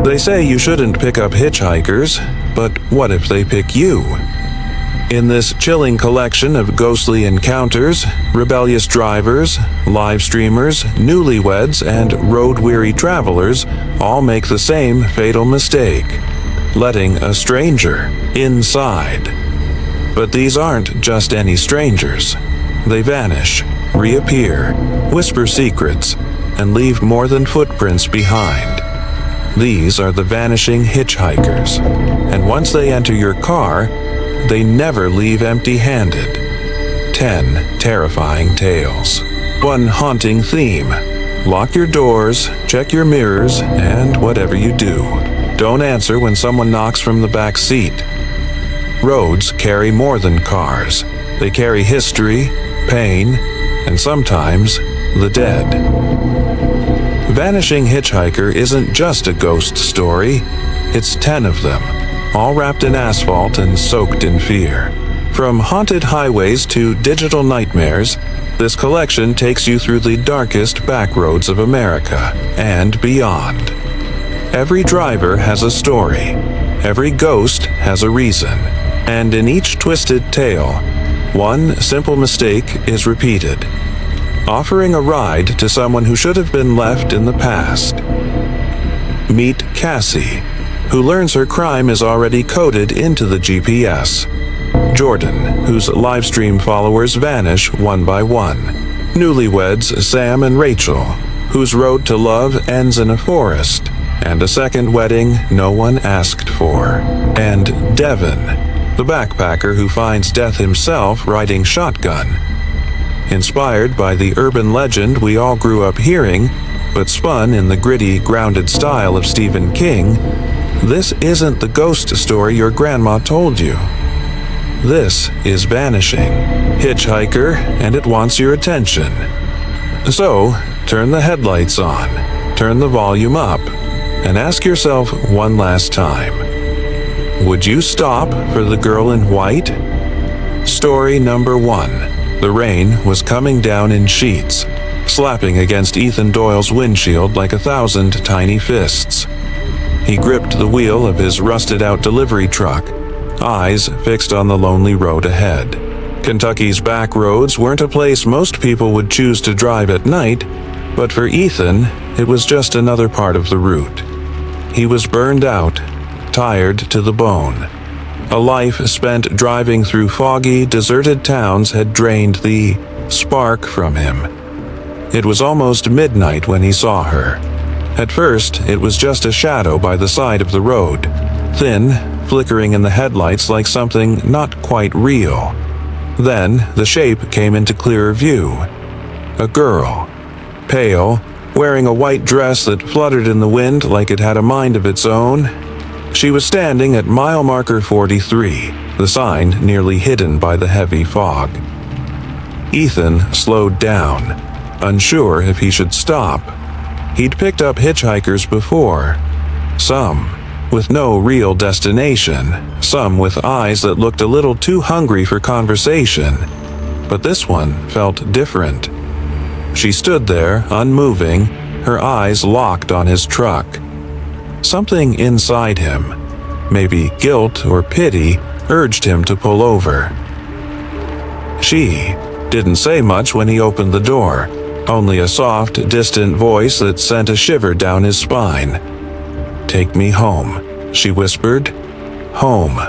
They say you shouldn't pick up hitchhikers, but what if they pick you? In this chilling collection of ghostly encounters, rebellious drivers, live streamers, newlyweds, and road-weary travelers all make the same fatal mistake: letting a stranger inside. But these aren't just any strangers. They vanish, reappear, whisper secrets, and leave more than footprints behind. These are the vanishing hitchhikers, and once they enter your car, they never leave empty-handed. 10 terrifying tales. One haunting theme. Lock your doors, check your mirrors, and whatever you do, don't answer when someone knocks from the back seat. Roads carry more than cars. They carry history, pain, and sometimes the dead. Vanishing Hitchhiker isn't just a ghost story. It's 10 of them, all wrapped in asphalt and soaked in fear. From haunted highways to digital nightmares, this collection takes you through the darkest back roads of America and beyond. Every driver has a story. Every ghost has a reason. And in each twisted tale, one simple mistake is repeated: offering a ride to someone who should have been left in the past. Meet Cassie, who learns her crime is already coded into the GPS. Jordan, whose livestream followers vanish one by one. Newlyweds Sam and Rachel, whose road to love ends in a forest. And a second wedding no one asked for. And Devin, the backpacker who finds death himself riding shotgun. Inspired by the urban legend we all grew up hearing, but spun in the gritty, grounded style of Stephen King, this isn't the ghost story your grandma told you. This is Vanishing, Hitchhiker, and it wants your attention. So, turn the headlights on, turn the volume up, and ask yourself one last time: would you stop for the girl in white? Story number 1. The rain was coming down in sheets, slapping against Ethan Doyle's windshield like 1,000 tiny fists. He gripped the wheel of his rusted-out delivery truck, eyes fixed on the lonely road ahead. Kentucky's back roads weren't a place most people would choose to drive at night, but for Ethan, it was just another part of the route. He was burned out, tired to the bone. A life spent driving through foggy, deserted towns had drained the spark from him. It was almost midnight when he saw her. At first, it was just a shadow by the side of the road, thin, flickering in the headlights like something not quite real. Then, the shape came into clearer view. A girl, pale, wearing a white dress that fluttered in the wind like it had a mind of its own. She was standing at mile marker 43, the sign nearly hidden by the heavy fog. Ethan slowed down, unsure if he should stop. He'd picked up hitchhikers before. Some with no real destination, some with eyes that looked a little too hungry for conversation. But this one felt different. She stood there, unmoving, her eyes locked on his truck. Something inside him, maybe guilt or pity, urged him to pull over. She didn't say much when he opened the door, only a soft, distant voice that sent a shiver down his spine. "Take me home," she whispered. "Home."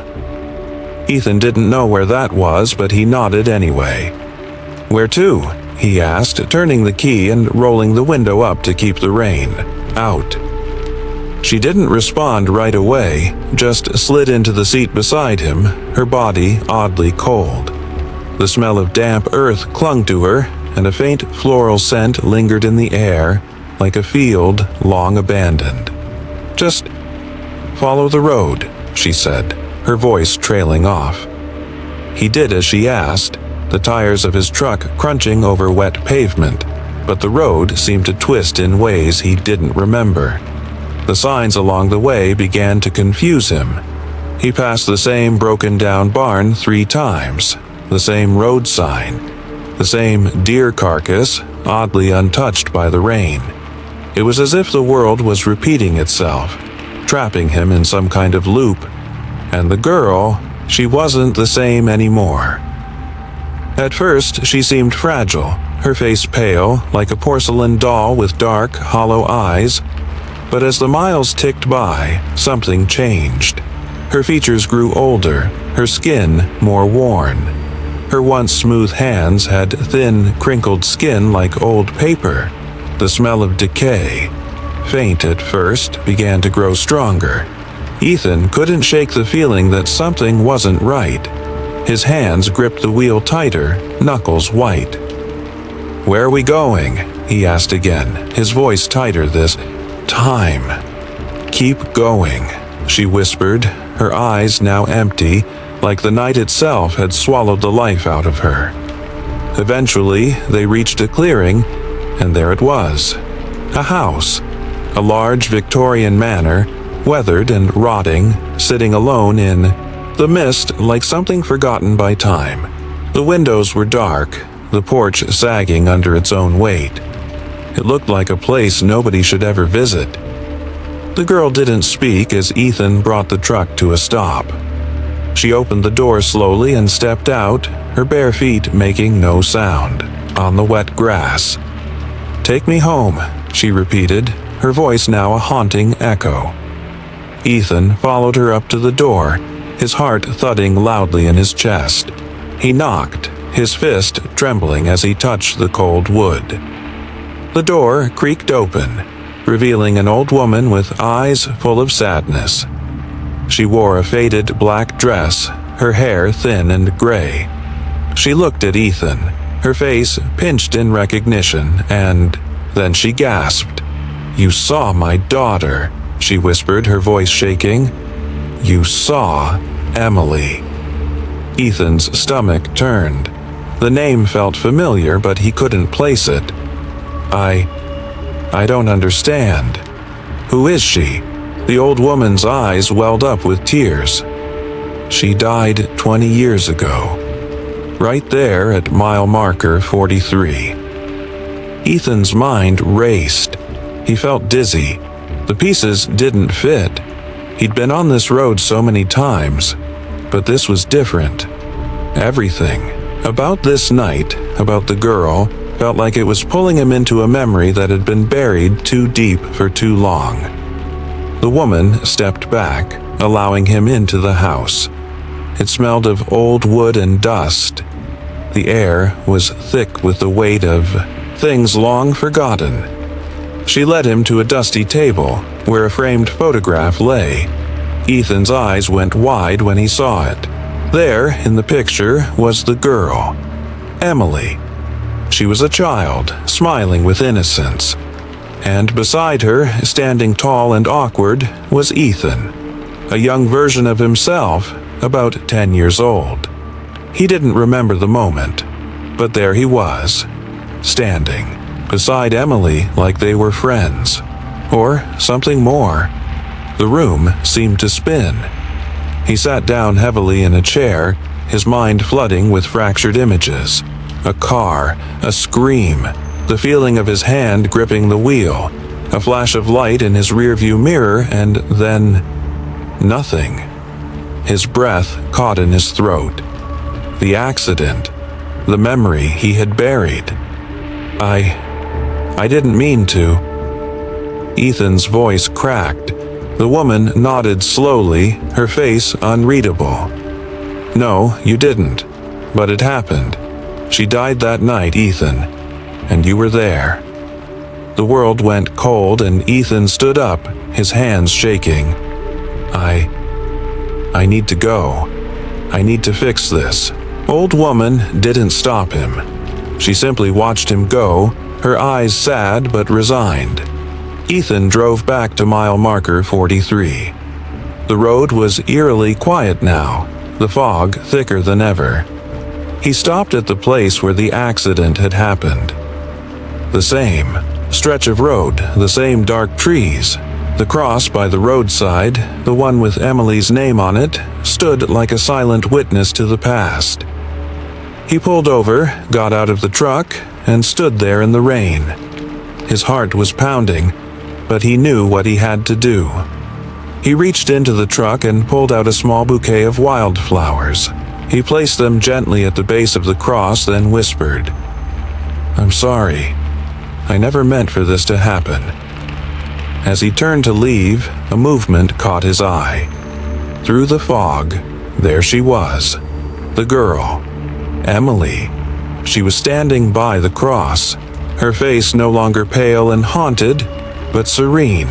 Ethan didn't know where that was, but he nodded anyway. "Where to?" he asked, turning the key and rolling the window up to keep the rain out. She didn't respond right away, just slid into the seat beside him, her body oddly cold. The smell of damp earth clung to her, and a faint floral scent lingered in the air, like a field long abandoned. "Just follow the road," she said, her voice trailing off. He did as she asked, the tires of his truck crunching over wet pavement, but the road seemed to twist in ways he didn't remember. The signs along the way began to confuse him. He passed the same broken-down barn 3 times, the same road sign, the same deer carcass, oddly untouched by the rain. It was as if the world was repeating itself, trapping him in some kind of loop. And the girl, she wasn't the same anymore. At first, she seemed fragile, her face pale, like a porcelain doll with dark, hollow eyes. But as the miles ticked by, something changed. Her features grew older, her skin more worn. Her once smooth hands had thin, crinkled skin like old paper. The smell of decay, faint at first, began to grow stronger. Ethan couldn't shake the feeling that something wasn't right. His hands gripped the wheel tighter, knuckles white. "Where are we going?" he asked again, his voice tighter this time. "Keep going," she whispered, her eyes now empty, like the night itself had swallowed the life out of her. Eventually, they reached a clearing, and there it was. A house. A large Victorian manor, weathered and rotting, sitting alone in the mist like something forgotten by time. The windows were dark, the porch sagging under its own weight. It looked like a place nobody should ever visit. The girl didn't speak as Ethan brought the truck to a stop. She opened the door slowly and stepped out, her bare feet making no sound, on the wet grass. "Take me home," she repeated, her voice now a haunting echo. Ethan followed her up to the door, his heart thudding loudly in his chest. He knocked, his fist trembling as he touched the cold wood. The door creaked open, revealing an old woman with eyes full of sadness. She wore a faded black dress, her hair thin and gray. She looked at Ethan, her face pinched in recognition, and then she gasped. "You saw my daughter," she whispered, her voice shaking. "You saw Emily." Ethan's stomach turned. The name felt familiar, but he couldn't place it. I don't understand. Who is she?" The old woman's eyes welled up with tears. "She died 20 years ago. Right there at mile marker 43. Ethan's mind raced. He felt dizzy. The pieces didn't fit. He'd been on this road so many times, but this was different. Everything about this night, about the girl, felt like it was pulling him into a memory that had been buried too deep for too long. The woman stepped back, allowing him into the house. It smelled of old wood and dust. The air was thick with the weight of things long forgotten. She led him to a dusty table, where a framed photograph lay. Ethan's eyes went wide when he saw it. There, in the picture, was the girl, Emily. She was a child, smiling with innocence. And beside her, standing tall and awkward, was Ethan, a young version of himself, about 10 years old. He didn't remember the moment, but there he was, standing beside Emily like they were friends, or something more. The room seemed to spin. He sat down heavily in a chair, his mind flooding with fractured images. A car, a scream, the feeling of his hand gripping the wheel, a flash of light in his rearview mirror, and then nothing. His breath caught in his throat. The accident, the memory he had buried. I didn't mean to. Ethan's voice cracked. The woman nodded slowly, her face unreadable. "No, you didn't. But it happened. She died that night, Ethan. And you were there." The world went cold and Ethan stood up, his hands shaking. I need to go. I need to fix this." Old woman didn't stop him. She simply watched him go, her eyes sad but resigned. Ethan drove back to mile marker 43. The road was eerily quiet now, the fog thicker than ever. He stopped at the place where the accident had happened. The same stretch of road, the same dark trees. The cross by the roadside, the one with Emily's name on it, stood like a silent witness to the past. He pulled over, got out of the truck, and stood there in the rain. His heart was pounding, but he knew what he had to do. He reached into the truck and pulled out a small bouquet of wildflowers. He placed them gently at the base of the cross, then whispered, "I'm sorry. I never meant for this to happen." As he turned to leave, a movement caught his eye. Through the fog, there she was, the girl, Emily. She was standing by the cross, her face no longer pale and haunted, but serene.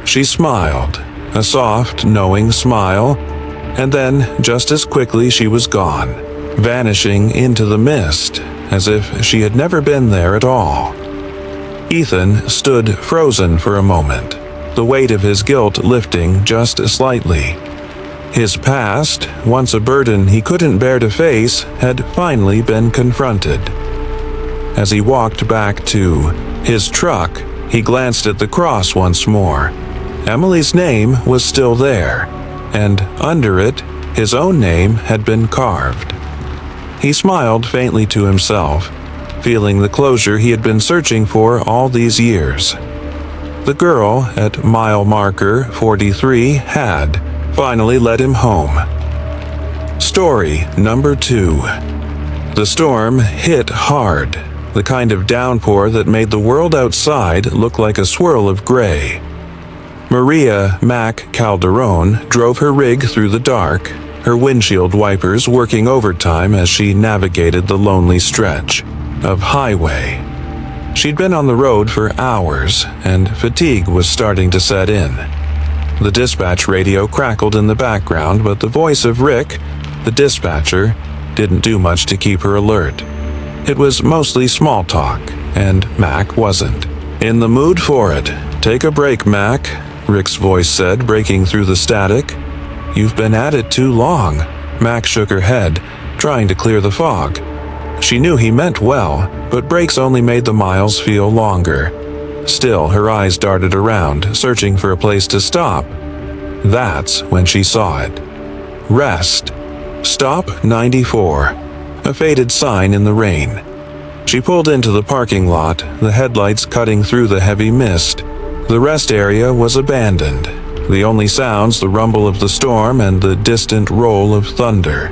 She smiled, a soft, knowing smile, and then, just as quickly, she was gone, vanishing into the mist, as if she had never been there at all. Ethan stood frozen for a moment, the weight of his guilt lifting just slightly. His past, once a burden he couldn't bear to face, had finally been confronted. As he walked back to his truck, he glanced at the cross once more. Emily's name was still there, and under it, his own name had been carved. He smiled faintly to himself, feeling the closure he had been searching for all these years. The girl at mile marker 43 had finally led him home. Story number 2. The storm hit hard, the kind of downpour that made the world outside look like a swirl of gray. Maria Mac Calderon drove her rig through the dark, her windshield wipers working overtime as she navigated the lonely stretch of highway. She'd been on the road for hours, and fatigue was starting to set in. The dispatch radio crackled in the background, but the voice of Rick, the dispatcher, didn't do much to keep her alert. It was mostly small talk, and Mac wasn't in the mood for it. "Take a break, Mac," Rick's voice said, breaking through the static. "You've been at it too long." Mac shook her head, trying to clear the fog. She knew he meant well, but breaks only made the miles feel longer. Still, her eyes darted around, searching for a place to stop. That's when she saw it. Rest. Stop 94. A faded sign in the rain. She pulled into the parking lot, the headlights cutting through the heavy mist. The rest area was abandoned. The only sounds, the rumble of the storm and the distant roll of thunder.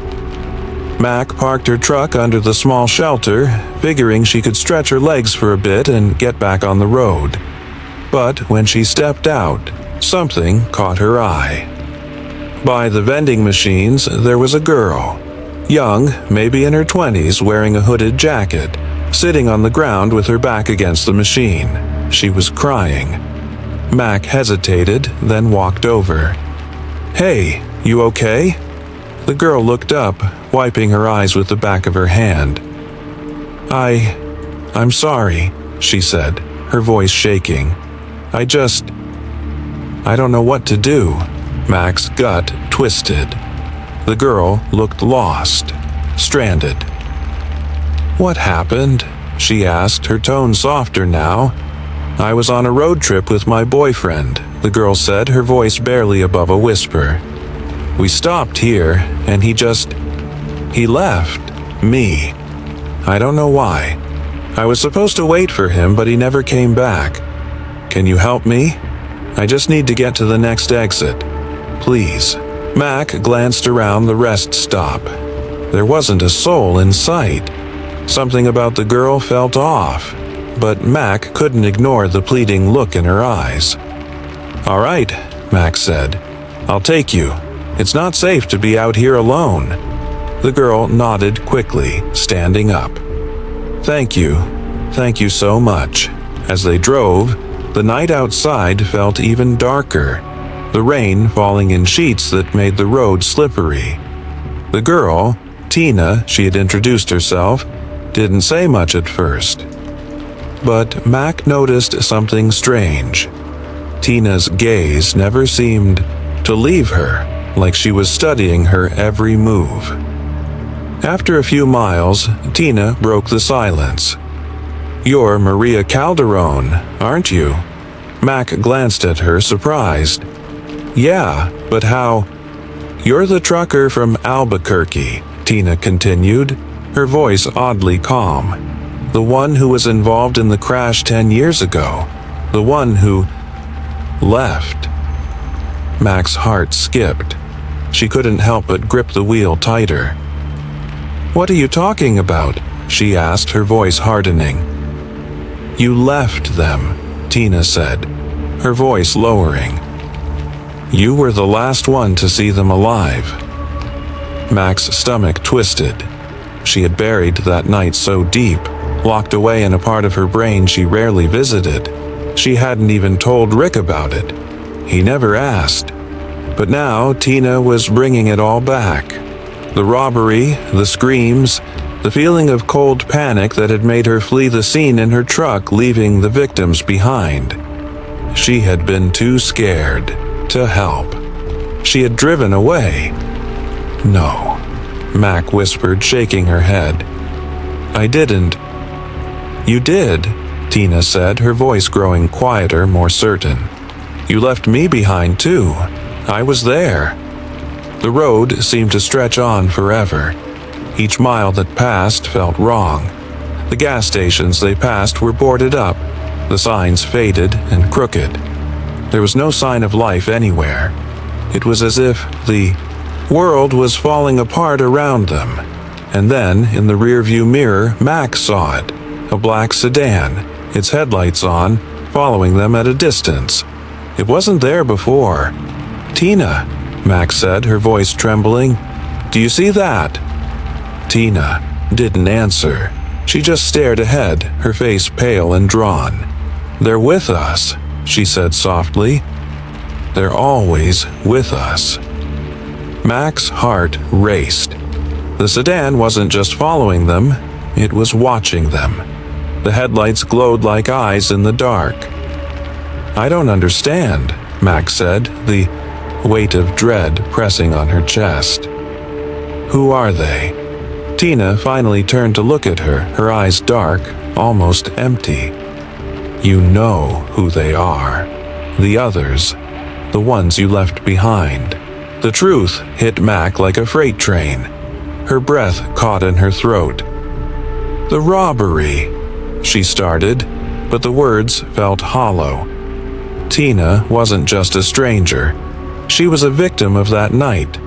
Mac parked her truck under the small shelter, figuring she could stretch her legs for a bit and get back on the road. But when she stepped out, something caught her eye. By the vending machines, there was a girl. Young, maybe in her 20s, wearing a hooded jacket, sitting on the ground with her back against the machine. She was crying. Mac hesitated, then walked over. "Hey, you okay?" The girl looked up, wiping her eyes with the back of her hand. I'm sorry," she said, her voice shaking. I don't know what to do." Mac's gut twisted. The girl looked lost, stranded. "What happened?" she asked, her tone softer now. "I was on a road trip with my boyfriend," the girl said, her voice barely above a whisper. "We stopped here, and he left me. I don't know why. I was supposed to wait for him, but he never came back. Can you help me? I just need to get to the next exit. Please." Mac glanced around the rest stop. There wasn't a soul in sight. Something about the girl felt off, but Mac couldn't ignore the pleading look in her eyes. "All right," Mac said. "I'll take you. It's not safe to be out here alone." The girl nodded quickly, standing up. Thank you so much." As they drove, the night outside felt even darker, the rain falling in sheets that made the road slippery. The girl, Tina, she had introduced herself, didn't say much at first. But Mac noticed something strange. Tina's gaze never seemed to leave her, like she was studying her every move. After a few miles, Tina broke the silence. "You're Maria Calderon, aren't you?" Mac glanced at her, surprised. "Yeah, but how?" "You're the trucker from Albuquerque," Tina continued, her voice oddly calm. "The one who was involved in the crash 10 years ago. The one who left." Mac's heart skipped. She couldn't help but grip the wheel tighter. "What are you talking about?" she asked, her voice hardening. "You left them," Tina said, her voice lowering. "You were the last one to see them alive." Mac's stomach twisted. She had buried that night so deep, locked away in a part of her brain she rarely visited. She hadn't even told Rick about it. He never asked. But now Tina was bringing it all back. The robbery, the screams, the feeling of cold panic that had made her flee the scene in her truck, leaving the victims behind. She had been too scared to help. She had driven away. "No," Mac whispered, shaking her head. "I didn't." "You did," Tina said, her voice growing quieter, more certain. "You left me behind too. I was there." The road seemed to stretch on forever. Each mile that passed felt wrong. The gas stations they passed were boarded up, the signs faded and crooked. There was no sign of life anywhere. It was as if the world was falling apart around them. And then, in the rearview mirror, Mac saw it, a black sedan, its headlights on, following them at a distance. It wasn't there before. "Tina," Mac said, her voice trembling. "Do you see that?" Tina didn't answer. She just stared ahead, her face pale and drawn. "They're with us," she said softly. "They're always with us." Mac's heart raced. The sedan wasn't just following them, it was watching them. The headlights glowed like eyes in the dark. "I don't understand," Mac said, the weight of dread pressing on her chest. "Who are they?" Tina finally turned to look at her, her eyes dark, almost empty. "You know who they are. The others. The ones you left behind." The truth hit Mac like a freight train. Her breath caught in her throat. "The robbery," she started, but the words felt hollow. Tina wasn't just a stranger. She was a victim of that night.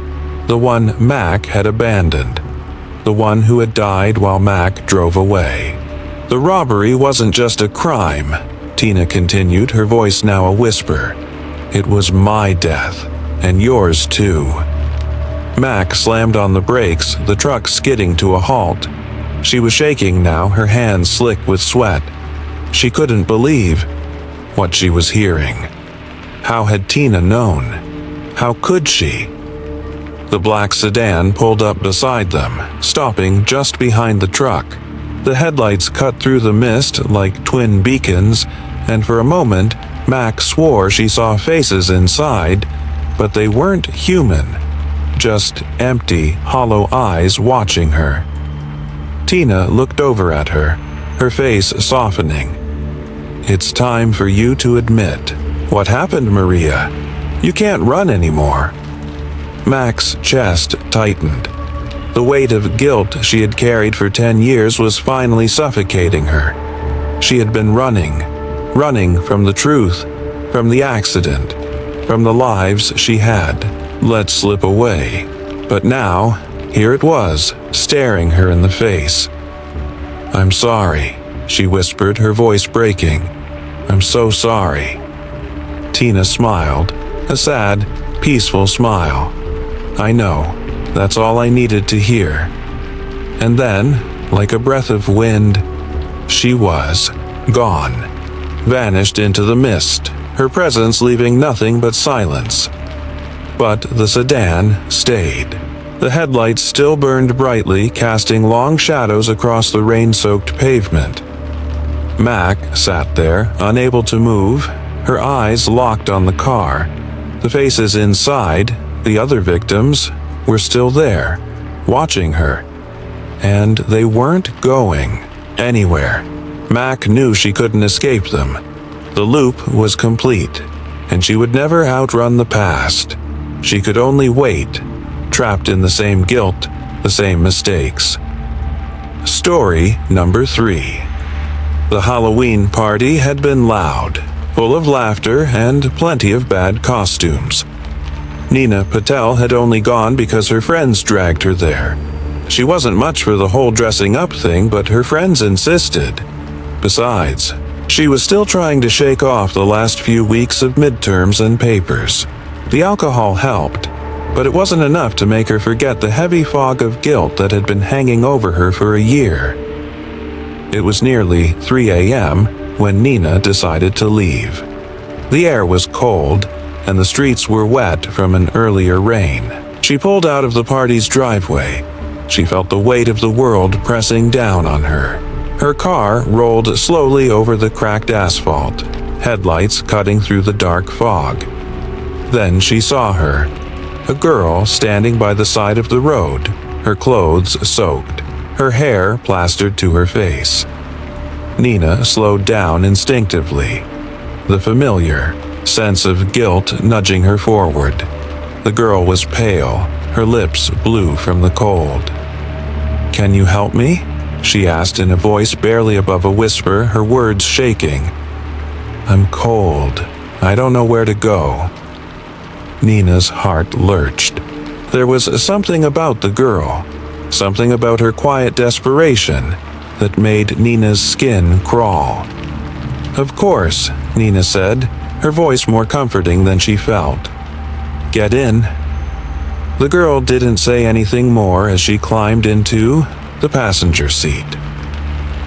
The one Mac had abandoned. The one who had died while Mac drove away. "The robbery wasn't just a crime," Tina continued, her voice now a whisper. "It was my death, and yours too." Mac slammed on the brakes, the truck skidding to a halt. She was shaking now, her hands slick with sweat. She couldn't believe what she was hearing. How had Tina known? How could she? The black sedan pulled up beside them, stopping just behind the truck. The headlights cut through the mist like twin beacons, and for a moment, Mac swore she saw faces inside, but they weren't human. Just empty, hollow eyes watching her. Tina looked over at her, her face softening. "It's time for you to admit. What happened, Maria? You can't run anymore." Mac's chest tightened. The weight of guilt she had carried for 10 years was finally suffocating her. She had been running from the truth, from the accident, from the lives she had let slip away. But now, here it was, staring her in the face. "I'm sorry," she whispered, her voice breaking. "I'm so sorry." Tina smiled, a sad, peaceful smile. "I know, that's all I needed to hear." And then, like a breath of wind, she was gone, vanished into the mist, her presence leaving nothing but silence. But the sedan stayed. The headlights still burned brightly, casting long shadows across the rain-soaked pavement. Mac sat there, unable to move, her eyes locked on the car. The faces inside, the other victims, were still there, watching her. And they weren't going anywhere. Mac knew she couldn't escape them. The loop was complete, and she would never outrun the past. She could only wait, trapped in the same guilt, the same mistakes. Story number 3. The Halloween party had been loud, full of laughter and plenty of bad costumes. Nina Patel had only gone because her friends dragged her there. She wasn't much for the whole dressing up thing, but her friends insisted. Besides, she was still trying to shake off the last few weeks of midterms and papers. The alcohol helped, but it wasn't enough to make her forget the heavy fog of guilt that had been hanging over her for a year. It was nearly 3 a.m. when Nina decided to leave. The air was cold, and the streets were wet from an earlier rain. She pulled out of the party's driveway. She felt the weight of the world pressing down on her. Her car rolled slowly over the cracked asphalt, headlights cutting through the dark fog. Then she saw her, a girl standing by the side of the road, her clothes soaked, her hair plastered to her face. Nina slowed down instinctively, the familiar sense of guilt nudging her forward. The girl was pale, her lips blue from the cold. "Can you help me?" she asked in a voice barely above a whisper, her words shaking. "I'm cold. I don't know where to go." Nina's heart lurched. There was something about the girl, something about her quiet desperation that made Nina's skin crawl. "Of course," Nina said, her voice more comforting than she felt. "Get in." The girl didn't say anything more as she climbed into the passenger seat.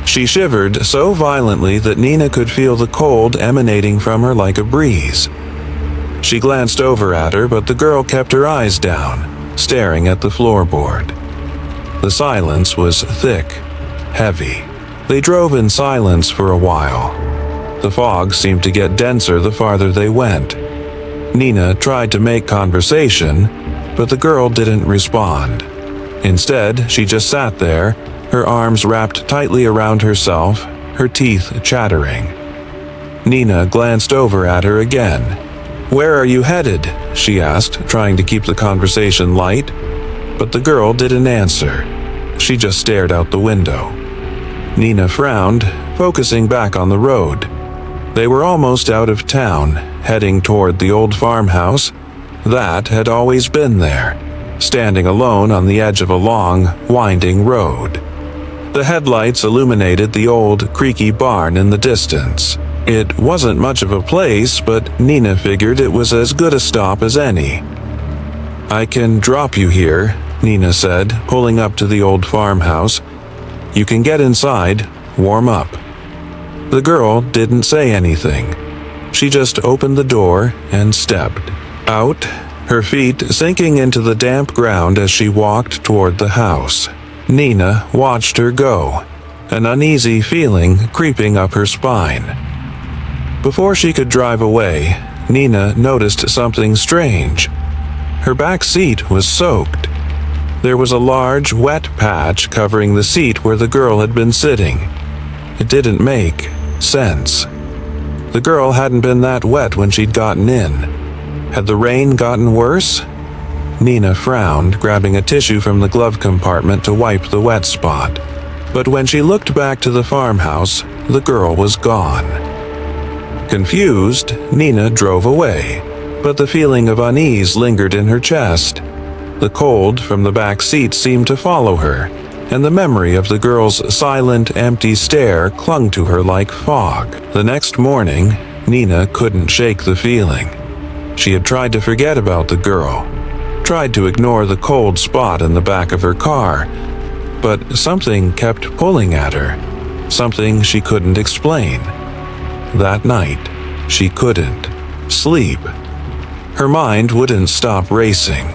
She shivered so violently that Nina could feel the cold emanating from her like a breeze. She glanced over at her, but the girl kept her eyes down, staring at the floorboard. The silence was thick, heavy. They drove in silence for a while. The fog seemed to get denser the farther they went. Nina tried to make conversation, but the girl didn't respond. Instead, she just sat there, her arms wrapped tightly around herself, her teeth chattering. Nina glanced over at her again. "Where are you headed?" she asked, trying to keep the conversation light. But the girl didn't answer. She just stared out the window. Nina frowned, focusing back on the road. They were almost out of town, heading toward the old farmhouse that had always been there, standing alone on the edge of a long, winding road. The headlights illuminated the old, creaky barn in the distance. It wasn't much of a place, but Nina figured it was as good a stop as any. "I can drop you here," Nina said, pulling up to the old farmhouse. "You can get inside, warm up." The girl didn't say anything. She just opened the door and stepped out, her feet sinking into the damp ground as she walked toward the house. Nina watched her go, an uneasy feeling creeping up her spine. Before she could drive away, Nina noticed something strange. Her back seat was soaked. There was a large, wet patch covering the seat where the girl had been sitting. It didn't make sense. The girl hadn't been that wet when she'd gotten in. Had the rain gotten worse? Nina frowned, grabbing a tissue from the glove compartment to wipe the wet spot. But when she looked back to the farmhouse, the girl was gone. Confused, Nina drove away, but the feeling of unease lingered in her chest. The cold from the back seat seemed to follow her, and the memory of the girl's silent, empty stare clung to her like fog. The next morning, Nina couldn't shake the feeling. She had tried to forget about the girl, tried to ignore the cold spot in the back of her car, but something kept pulling at her, something she couldn't explain. That night, she couldn't sleep. Her mind wouldn't stop racing.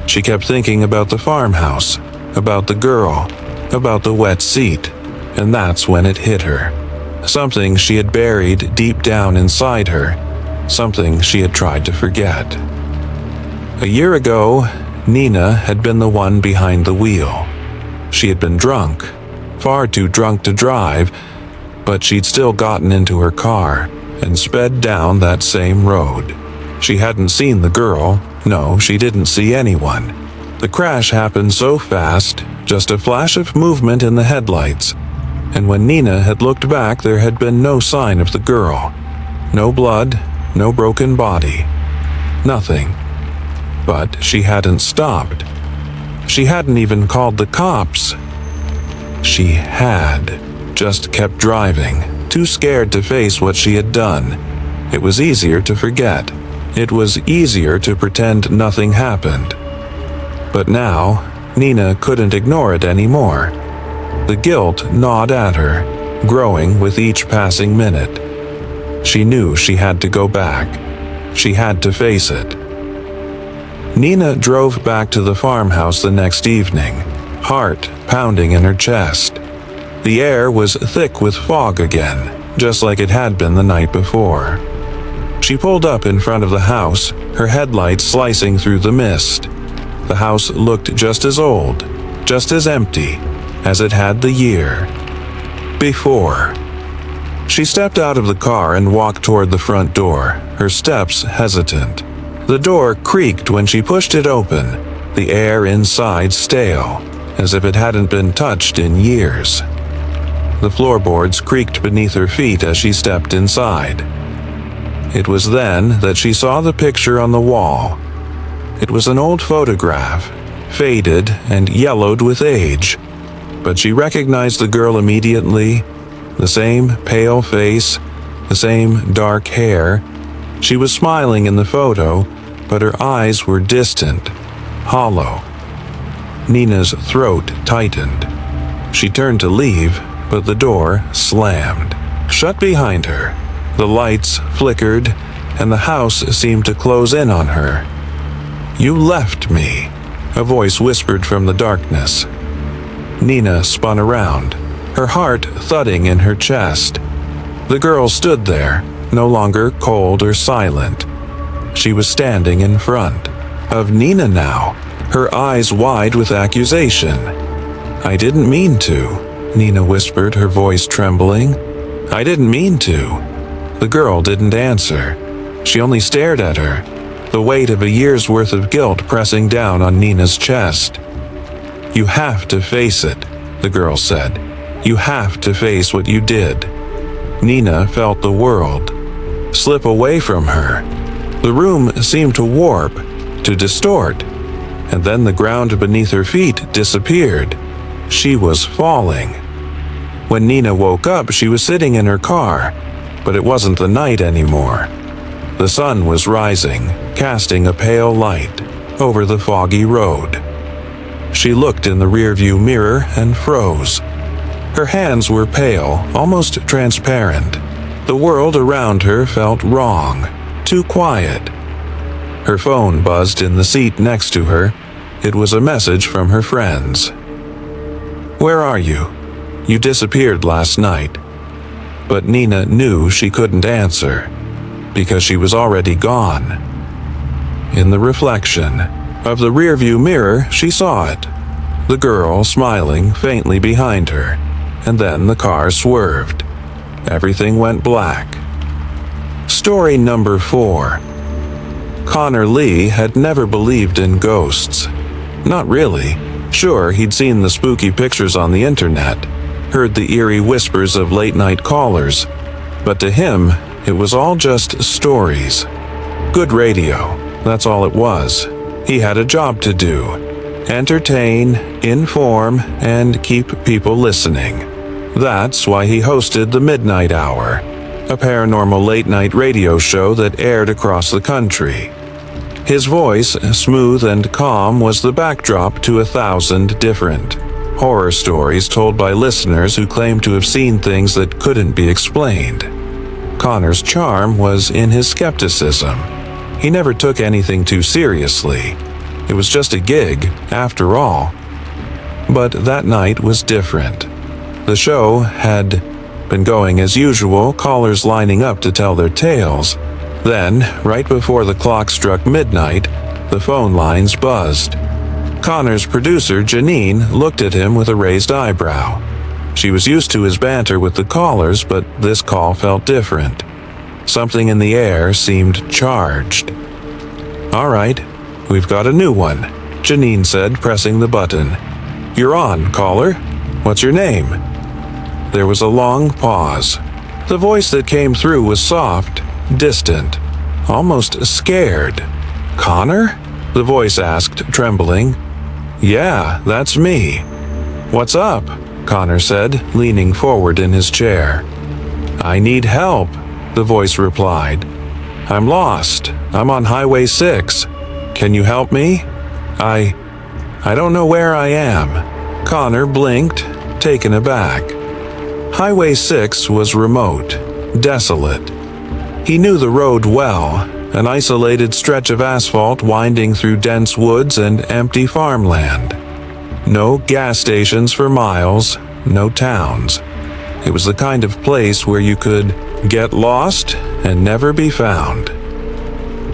She kept thinking about the farmhouse, about the girl, about the wet seat, and that's when it hit her. Something she had buried deep down inside her, something she had tried to forget. A year ago, Nina had been the one behind the wheel. She had been drunk, far too drunk to drive, but she'd still gotten into her car and sped down that same road. She hadn't seen the girl. No, she didn't see anyone. The crash happened so fast, just a flash of movement in the headlights, and when Nina had looked back, there had been no sign of the girl. No blood, no broken body. Nothing. But she hadn't stopped. She hadn't even called the cops. She had just kept driving, too scared to face what she had done. It was easier to forget. It was easier to pretend nothing happened. But now, Nina couldn't ignore it anymore. The guilt gnawed at her, growing with each passing minute. She knew she had to go back. She had to face it. Nina drove back to the farmhouse the next evening, heart pounding in her chest. The air was thick with fog again, just like it had been the night before. She pulled up in front of the house, her headlights slicing through the mist. The house looked just as old, just as empty, as it had the year before. She stepped out of the car and walked toward the front door, her steps hesitant. The door creaked when she pushed it open, the air inside stale, as if it hadn't been touched in years. The floorboards creaked beneath her feet as she stepped inside. It was then that she saw the picture on the wall. It was an old photograph, faded and yellowed with age, but she recognized the girl immediately. The same pale face, the same dark hair. She was smiling in the photo, but her eyes were distant, hollow. Nina's throat tightened. She turned to leave, but the door slammed, shut behind her. The lights flickered, and the house seemed to close in on her. "You left me," a voice whispered from the darkness. Nina spun around, her heart thudding in her chest. The girl stood there, no longer cold or silent. She was standing in front of Nina now, her eyes wide with accusation. "I didn't mean to," Nina whispered, her voice trembling. "I didn't mean to." The girl didn't answer. She only stared at her, the weight of a year's worth of guilt pressing down on Nina's chest. "You have to face it," the girl said. "You have to face what you did." Nina felt the world slip away from her. The room seemed to warp, to distort, and then the ground beneath her feet disappeared. She was falling. When Nina woke up, she was sitting in her car, but it wasn't the night anymore. The sun was rising, casting a pale light over the foggy road. She looked in the rearview mirror and froze. Her hands were pale, almost transparent. The world around her felt wrong, too quiet. Her phone buzzed in the seat next to her. It was a message from her friends. "Where are you? You disappeared last night." But Nina knew she couldn't answer, because she was already gone. In the reflection of the rearview mirror, she saw it. The girl smiling faintly behind her, and then the car swerved. Everything went black. Story number 4. Connor Lee had never believed in ghosts. Not really. Sure, he'd seen the spooky pictures on the internet, heard the eerie whispers of late-night callers, but to him, it was all just stories. Good radio, that's all it was. He had a job to do: entertain, inform, and keep people listening. That's why he hosted the Midnight Hour, a paranormal late-night radio show that aired across the country. His voice, smooth and calm, was the backdrop to 1,000 different horror stories told by listeners who claimed to have seen things that couldn't be explained. Connor's charm was in his skepticism. He never took anything too seriously. It was just a gig, after all. But that night was different. The show had been going as usual, callers lining up to tell their tales. Then, right before the clock struck midnight, the phone lines buzzed. Connor's producer, Janine, looked at him with a raised eyebrow. She was used to his banter with the callers, but this call felt different. Something in the air seemed charged. "All right, we've got a new one," Janine said, pressing the button. "You're on, caller. What's your name?" There was a long pause. The voice that came through was soft, distant, almost scared. "Connor?" the voice asked, trembling. "Yeah, that's me." "What's up?" Connor said, leaning forward in his chair. "I need help," the voice replied. "I'm lost. I'm on Highway 6. Can you help me? I don't know where I am." Connor blinked, taken aback. Highway 6 was remote, desolate. He knew the road well, an isolated stretch of asphalt winding through dense woods and empty farmland. No gas stations for miles, no towns. It was the kind of place where you could get lost and never be found.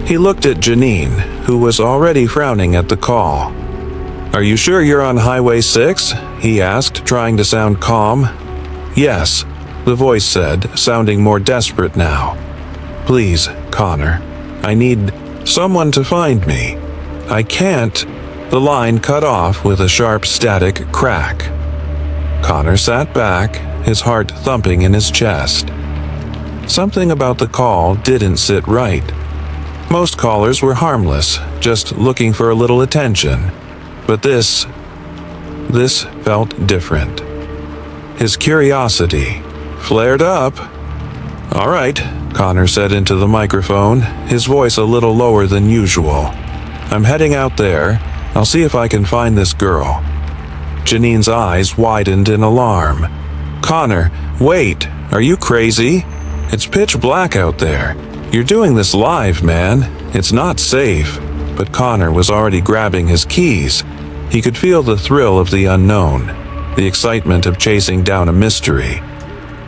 He looked at Janine, who was already frowning at the call. "Are you sure you're on Highway 6? He asked, trying to sound calm. "Yes," the voice said, sounding more desperate now. "Please, Connor, I need someone to find me. I can't." The line cut off with a sharp static crack. Connor sat back, his heart thumping in his chest. Something about the call didn't sit right. Most callers were harmless, just looking for a little attention. But this felt different. His curiosity flared up. "All right," Connor said into the microphone, his voice a little lower than usual. "I'm heading out there. I'll see if I can find this girl." Janine's eyes widened in alarm. "Connor, wait! Are you crazy? It's pitch black out there. You're doing this live, man. It's not safe." But Connor was already grabbing his keys. He could feel the thrill of the unknown, the excitement of chasing down a mystery.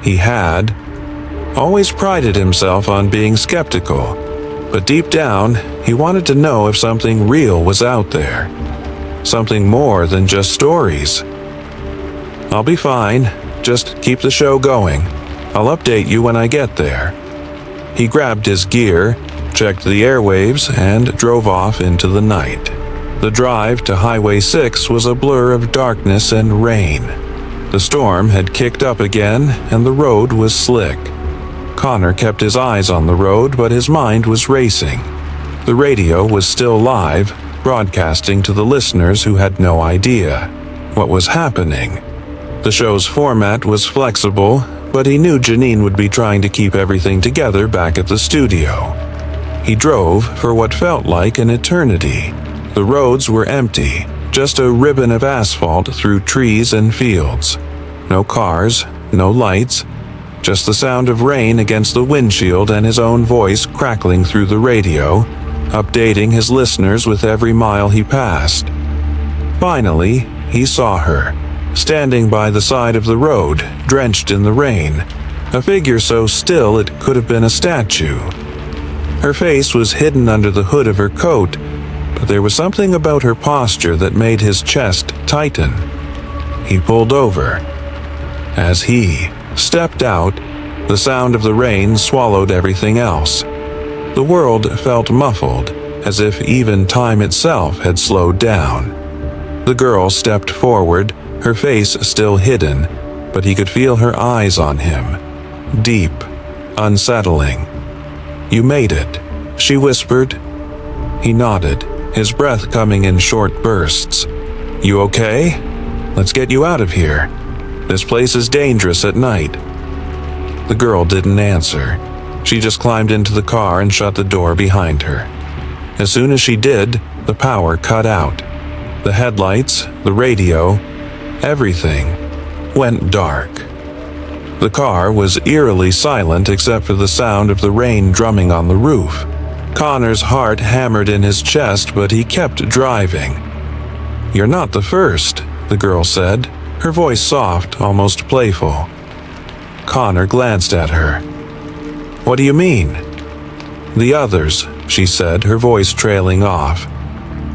He had always prided himself on being skeptical, but deep down, he wanted to know if something real was out there. Something more than just stories. "I'll be fine. Just keep the show going. I'll update you when I get there." He grabbed his gear, checked the airwaves, and drove off into the night. The drive to Highway 6 was a blur of darkness and rain. The storm had kicked up again, and the road was slick. Connor kept his eyes on the road, but his mind was racing. The radio was still live, broadcasting to the listeners who had no idea what was happening. The show's format was flexible, but he knew Janine would be trying to keep everything together back at the studio. He drove for what felt like an eternity. The roads were empty, just a ribbon of asphalt through trees and fields. No cars, no lights, just the sound of rain against the windshield and his own voice crackling through the radio, updating his listeners with every mile he passed. Finally, he saw her, standing by the side of the road, drenched in the rain, a figure so still it could have been a statue. Her face was hidden under the hood of her coat, but there was something about her posture that made his chest tighten. He pulled over. As he stepped out, the sound of the rain swallowed everything else. The world felt muffled, as if even time itself had slowed down. The girl stepped forward, her face still hidden, but he could feel her eyes on him. Deep, unsettling. "You made it," she whispered. He nodded, his breath coming in short bursts. "You okay? Let's get you out of here. This place is dangerous at night." The girl didn't answer. She just climbed into the car and shut the door behind her. As soon as she did, the power cut out. The headlights, the radio, everything went dark. The car was eerily silent except for the sound of the rain drumming on the roof. Connor's heart hammered in his chest, but he kept driving. "You're not the first," the girl said, her voice soft, almost playful. Connor glanced at her. "What do you mean?" "The others," she said, her voice trailing off.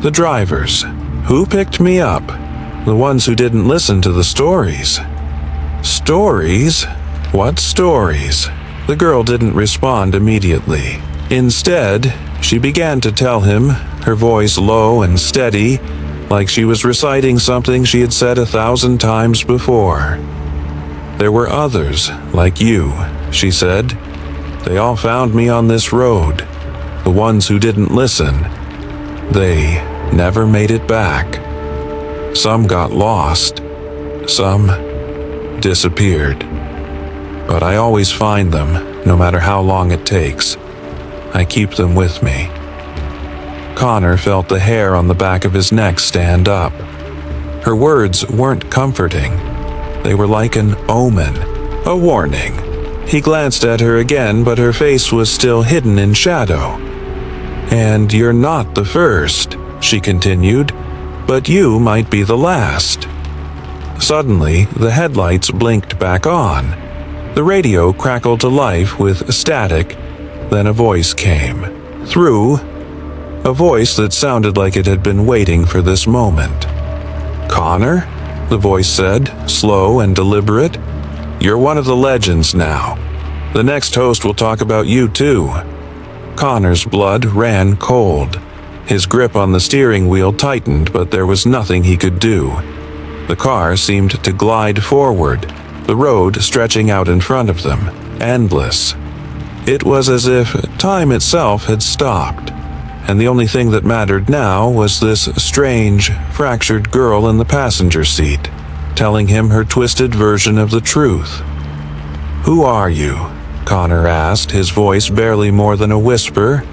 "The drivers. Who picked me up? The ones who didn't listen to the stories." "Stories? What stories?" The girl didn't respond immediately. Instead, she began to tell him, her voice low and steady, like she was reciting something she had said 1,000 times before. "There were others, like you," she said. "They all found me on this road. The ones who didn't listen. They never made it back. Some got lost. Some disappeared. But I always find them, no matter how long it takes. I keep them with me. Connor felt the hair on the back of his neck stand up. Her words weren't comforting. They were like an omen, a warning. He glanced at her again, but her face was still hidden in shadow. "And you're not the first," she continued, "but you might be the last." Suddenly, the headlights blinked back on. The radio crackled to life with static. Then a voice came through, a voice that sounded like it had been waiting for this moment. "Connor?" the voice said, slow and deliberate. "You're one of the legends now. The next host will talk about you too." Connor's blood ran cold. His grip on the steering wheel tightened, but there was nothing he could do. The car seemed to glide forward, the road stretching out in front of them, endless. It was as if time itself had stopped, and the only thing that mattered now was this strange, fractured girl in the passenger seat, telling him her twisted version of the truth. "Who are you?" Connor asked, his voice barely more than a whisper.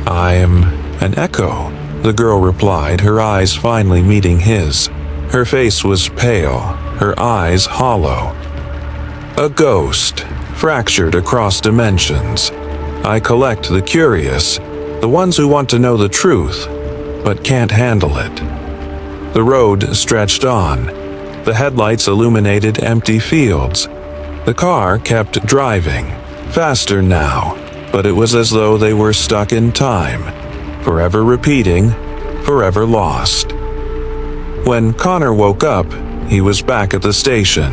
"I'm an echo," the girl replied, her eyes finally meeting his. Her face was pale, her eyes hollow. "A ghost, fractured across dimensions. I collect the curious, the ones who want to know the truth, but can't handle it." The road stretched on. The headlights illuminated empty fields. The car kept driving, faster now, but it was as though they were stuck in time, forever repeating, forever lost. When Connor woke up, he was back at the station.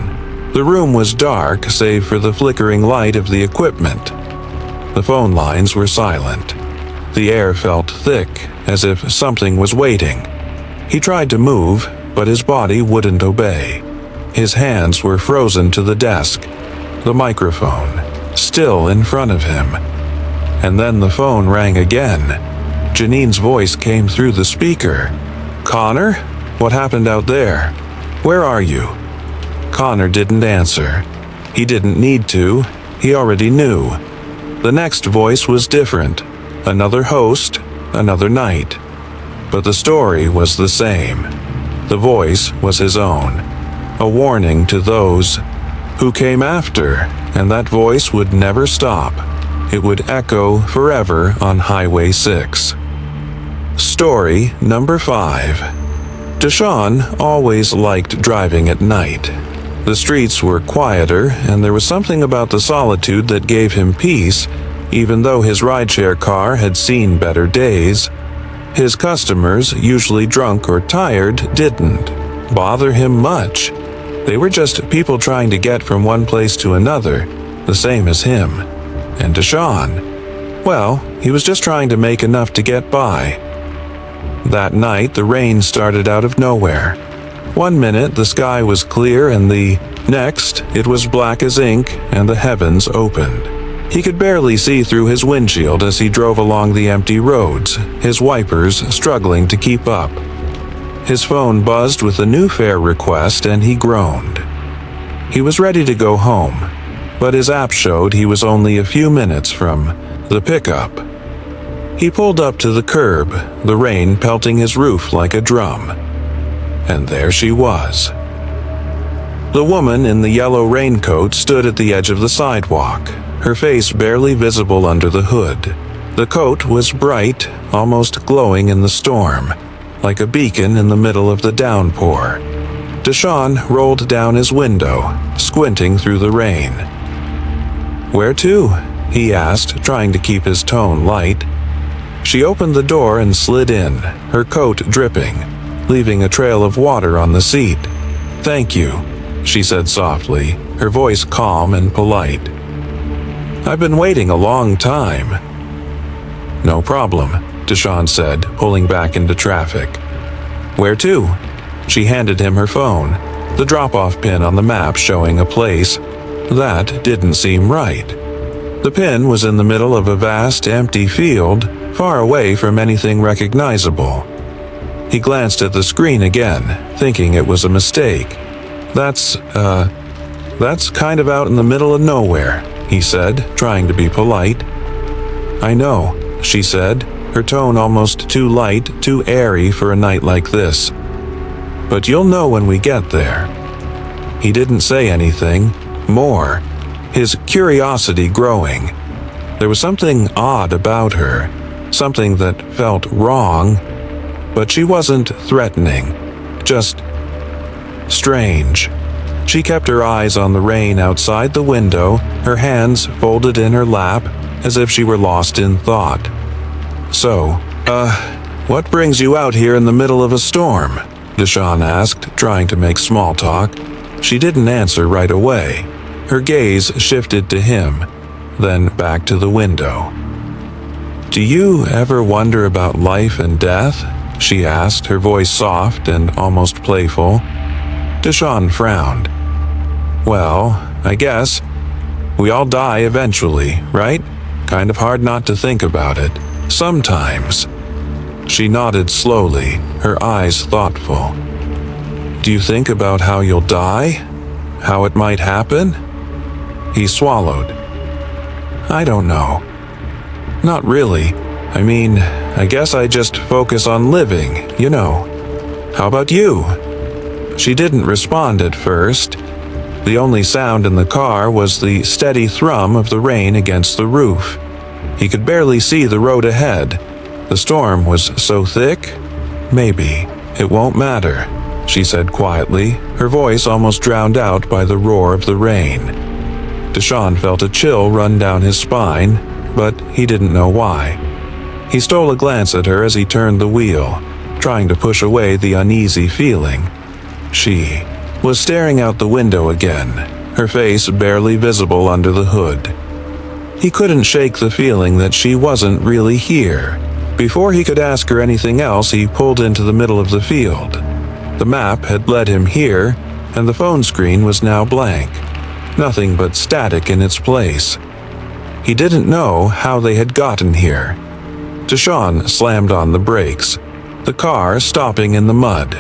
The room was dark, save for the flickering light of the equipment. The phone lines were silent. The air felt thick, as if something was waiting. He tried to move, but his body wouldn't obey. His hands were frozen to the desk, the microphone still in front of him. And then the phone rang again. Janine's voice came through the speaker. "Connor? What happened out there? Where are you?" Connor didn't answer. He didn't need to. He already knew. The next voice was different. Another host, another night. But the story was the same. The voice was his own. A warning to those who came after, and that voice would never stop. It would echo forever on Highway 6. Story number 5. Deshaun always liked driving at night. The streets were quieter, and there was something about the solitude that gave him peace, even though his rideshare car had seen better days. His customers, usually drunk or tired, didn't bother him much. They were just people trying to get from one place to another, the same as him. And Deshaun, well, he was just trying to make enough to get by. That night, the rain started out of nowhere. One minute, the sky was clear, and the next, it was black as ink, and the heavens opened. He could barely see through his windshield as he drove along the empty roads, his wipers struggling to keep up. His phone buzzed with a new fare request, and he groaned. He was ready to go home, but his app showed he was only a few minutes from the pickup. He pulled up to the curb, the rain pelting his roof like a drum. And there she was. The woman in the yellow raincoat stood at the edge of the sidewalk, her face barely visible under the hood. The coat was bright, almost glowing in the storm, like a beacon in the middle of the downpour. Deshaun rolled down his window, squinting through the rain. "Where to?" he asked, trying to keep his tone light. She opened the door and slid in, her coat dripping, leaving a trail of water on the seat. "Thank you," she said softly, her voice calm and polite. "I've been waiting a long time." "No problem," Deshaun said, pulling back into traffic. "Where to?" She handed him her phone, the drop-off pin on the map showing a place. That didn't seem right. The pin was in the middle of a vast, empty field, far away from anything recognizable. He glanced at the screen again, thinking it was a mistake. That's kind of out in the middle of nowhere," he said, trying to be polite. "I know," she said, her tone almost too light, too airy for a night like this. "But you'll know when we get there." He didn't say anything more, his curiosity growing. There was something odd about her, something that felt wrong, but she wasn't threatening, just strange. She kept her eyes on the rain outside the window, her hands folded in her lap, as if she were lost in thought. "So, what brings you out here in the middle of a storm?" Deshawn asked, trying to make small talk. She didn't answer right away. Her gaze shifted to him, then back to the window. "Do you ever wonder about life and death?" she asked, her voice soft and almost playful. Deshawn frowned. "Well, I guess. We all die eventually, right? Kind of hard not to think about it. Sometimes." She nodded slowly, her eyes thoughtful. "Do you think about how you'll die? How it might happen?" He swallowed. "I don't know. Not really. I mean, I guess I just focus on living, you know. How about you?" She didn't respond at first. The only sound in the car was the steady thrum of the rain against the roof. He could barely see the road ahead. The storm was so thick. "Maybe. It won't matter," she said quietly, her voice almost drowned out by the roar of the rain. Deshawn felt a chill run down his spine, but he didn't know why. He stole a glance at her as he turned the wheel, trying to push away the uneasy feeling. She was staring out the window again, her face barely visible under the hood. He couldn't shake the feeling that she wasn't really here. Before he could ask her anything else, he pulled into the middle of the field. The map had led him here, and the phone screen was now blank. Nothing but static in its place. He didn't know how they had gotten here. Deshawn slammed on the brakes, the car stopping in the mud.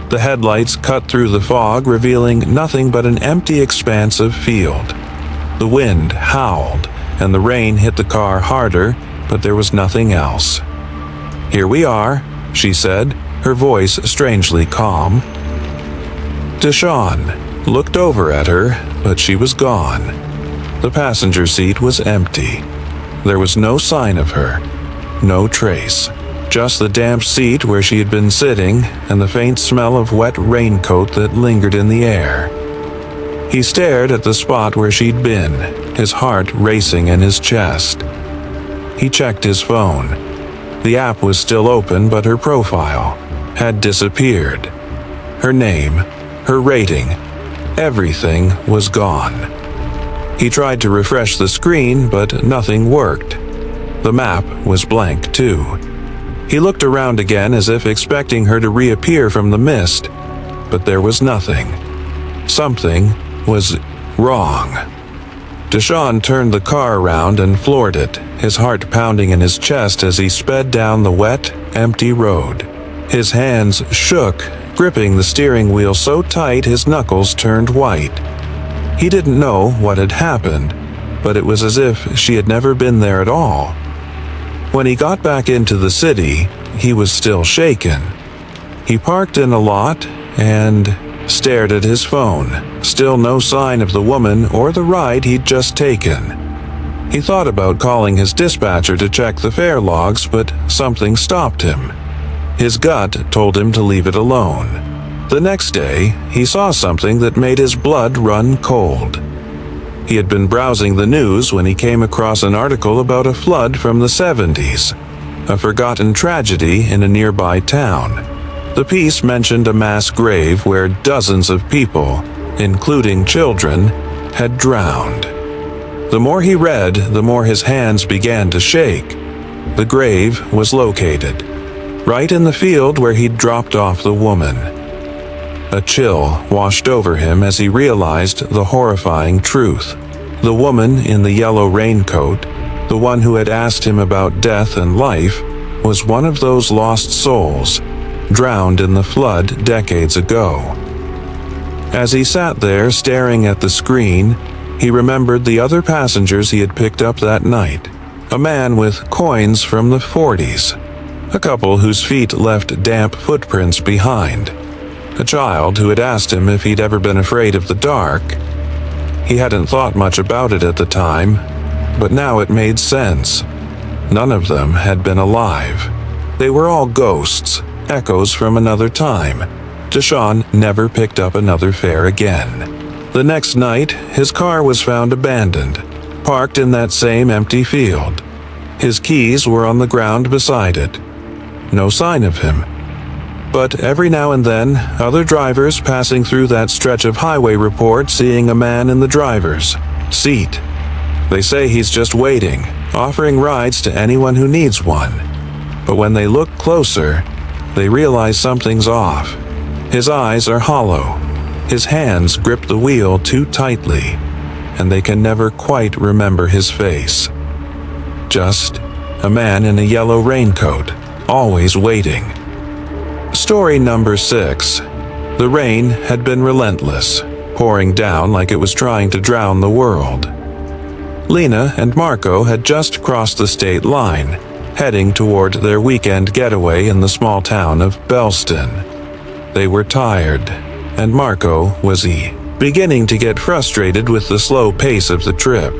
The headlights cut through the fog, revealing nothing but an empty expanse of field. The wind howled, and the rain hit the car harder, but there was nothing else. "Here we are," she said, her voice strangely calm. Deshawn looked over at her, but she was gone. The passenger seat was empty. There was no sign of her, no trace. Just the damp seat where she had been sitting and the faint smell of wet raincoat that lingered in the air. He stared at the spot where she'd been, his heart racing in his chest. He checked his phone. The app was still open, but her profile had disappeared. Her name, her rating, everything was gone. He tried to refresh the screen, but nothing worked. The map was blank, too. He looked around again as if expecting her to reappear from the mist, but there was nothing. Something was wrong. Deshawn turned the car around and floored it, his heart pounding in his chest as he sped down the wet, empty road. His hands shook, gripping the steering wheel so tight his knuckles turned white. He didn't know what had happened, but it was as if she had never been there at all. When he got back into the city, he was still shaken. He parked in a lot and stared at his phone. Still no sign of the woman or the ride he'd just taken. He thought about calling his dispatcher to check the fare logs, but something stopped him. His gut told him to leave it alone. The next day, he saw something that made his blood run cold. He had been browsing the news when he came across an article about a flood from the 70s, a forgotten tragedy in a nearby town. The piece mentioned a mass grave where dozens of people, including children, had drowned. The more he read, the more his hands began to shake. The grave was located, right in the field where he'd dropped off the woman. A chill washed over him as he realized the horrifying truth. The woman in the yellow raincoat The one who had asked him about death and life was one of those lost souls, drowned in the flood decades ago. As he sat there staring at the screen, he remembered the other passengers he had picked up that night. A man with coins from the 40s. A couple whose feet left damp footprints behind. A child who had asked him if he'd ever been afraid of the dark. He hadn't thought much about it at the time, but now it made sense. None of them had been alive. They were all ghosts, echoes from another time. Deshaun never picked up another fare again. The next night, his car was found abandoned, parked in that same empty field. His keys were on the ground beside it. No sign of him. But every now and then, other drivers passing through that stretch of highway report seeing a man in the driver's seat. They say he's just waiting, offering rides to anyone who needs one. But when they look closer, they realize something's off. His eyes are hollow. His hands grip the wheel too tightly, and they can never quite remember his face. Just a man in a yellow raincoat, always waiting. Story number 6. The rain had been relentless, pouring down like it was trying to drown the world. Lena and Marco had just crossed the state line, heading toward their weekend getaway in the small town of Bellston. They were tired, and Marco was beginning to get frustrated with the slow pace of the trip.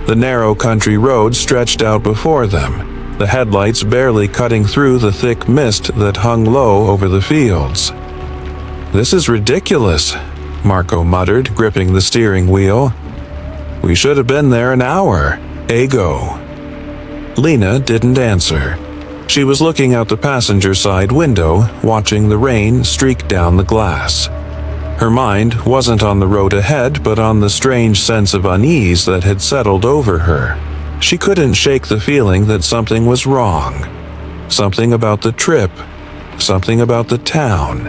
The narrow country road stretched out before them, the headlights barely cutting through the thick mist that hung low over the fields. "This is ridiculous," Marco muttered, gripping the steering wheel. "We should have been there an hour ago." Lena didn't answer. She was looking out the passenger side window, watching the rain streak down the glass. Her mind wasn't on the road ahead, but on the strange sense of unease that had settled over her. She couldn't shake the feeling that something was wrong. Something about the trip, something about the town,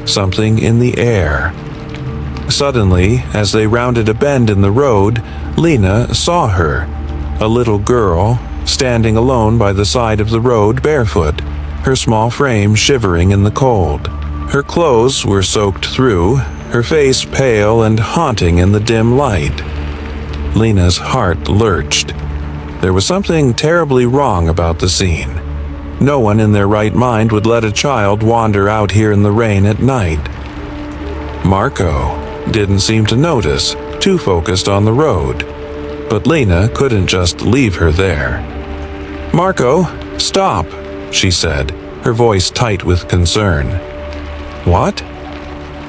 something in the air. Suddenly, as they rounded a bend in the road, Lena saw her, a little girl, standing alone by the side of the road barefoot, her small frame shivering in the cold. Her clothes were soaked through, her face pale and haunting in the dim light. Lena's heart lurched. There was something terribly wrong about the scene. No one in their right mind would let a child wander out here in the rain at night. Marco didn't seem to notice, too focused on the road. But Lena couldn't just leave her there. "Marco, stop," she said, her voice tight with concern. "What?"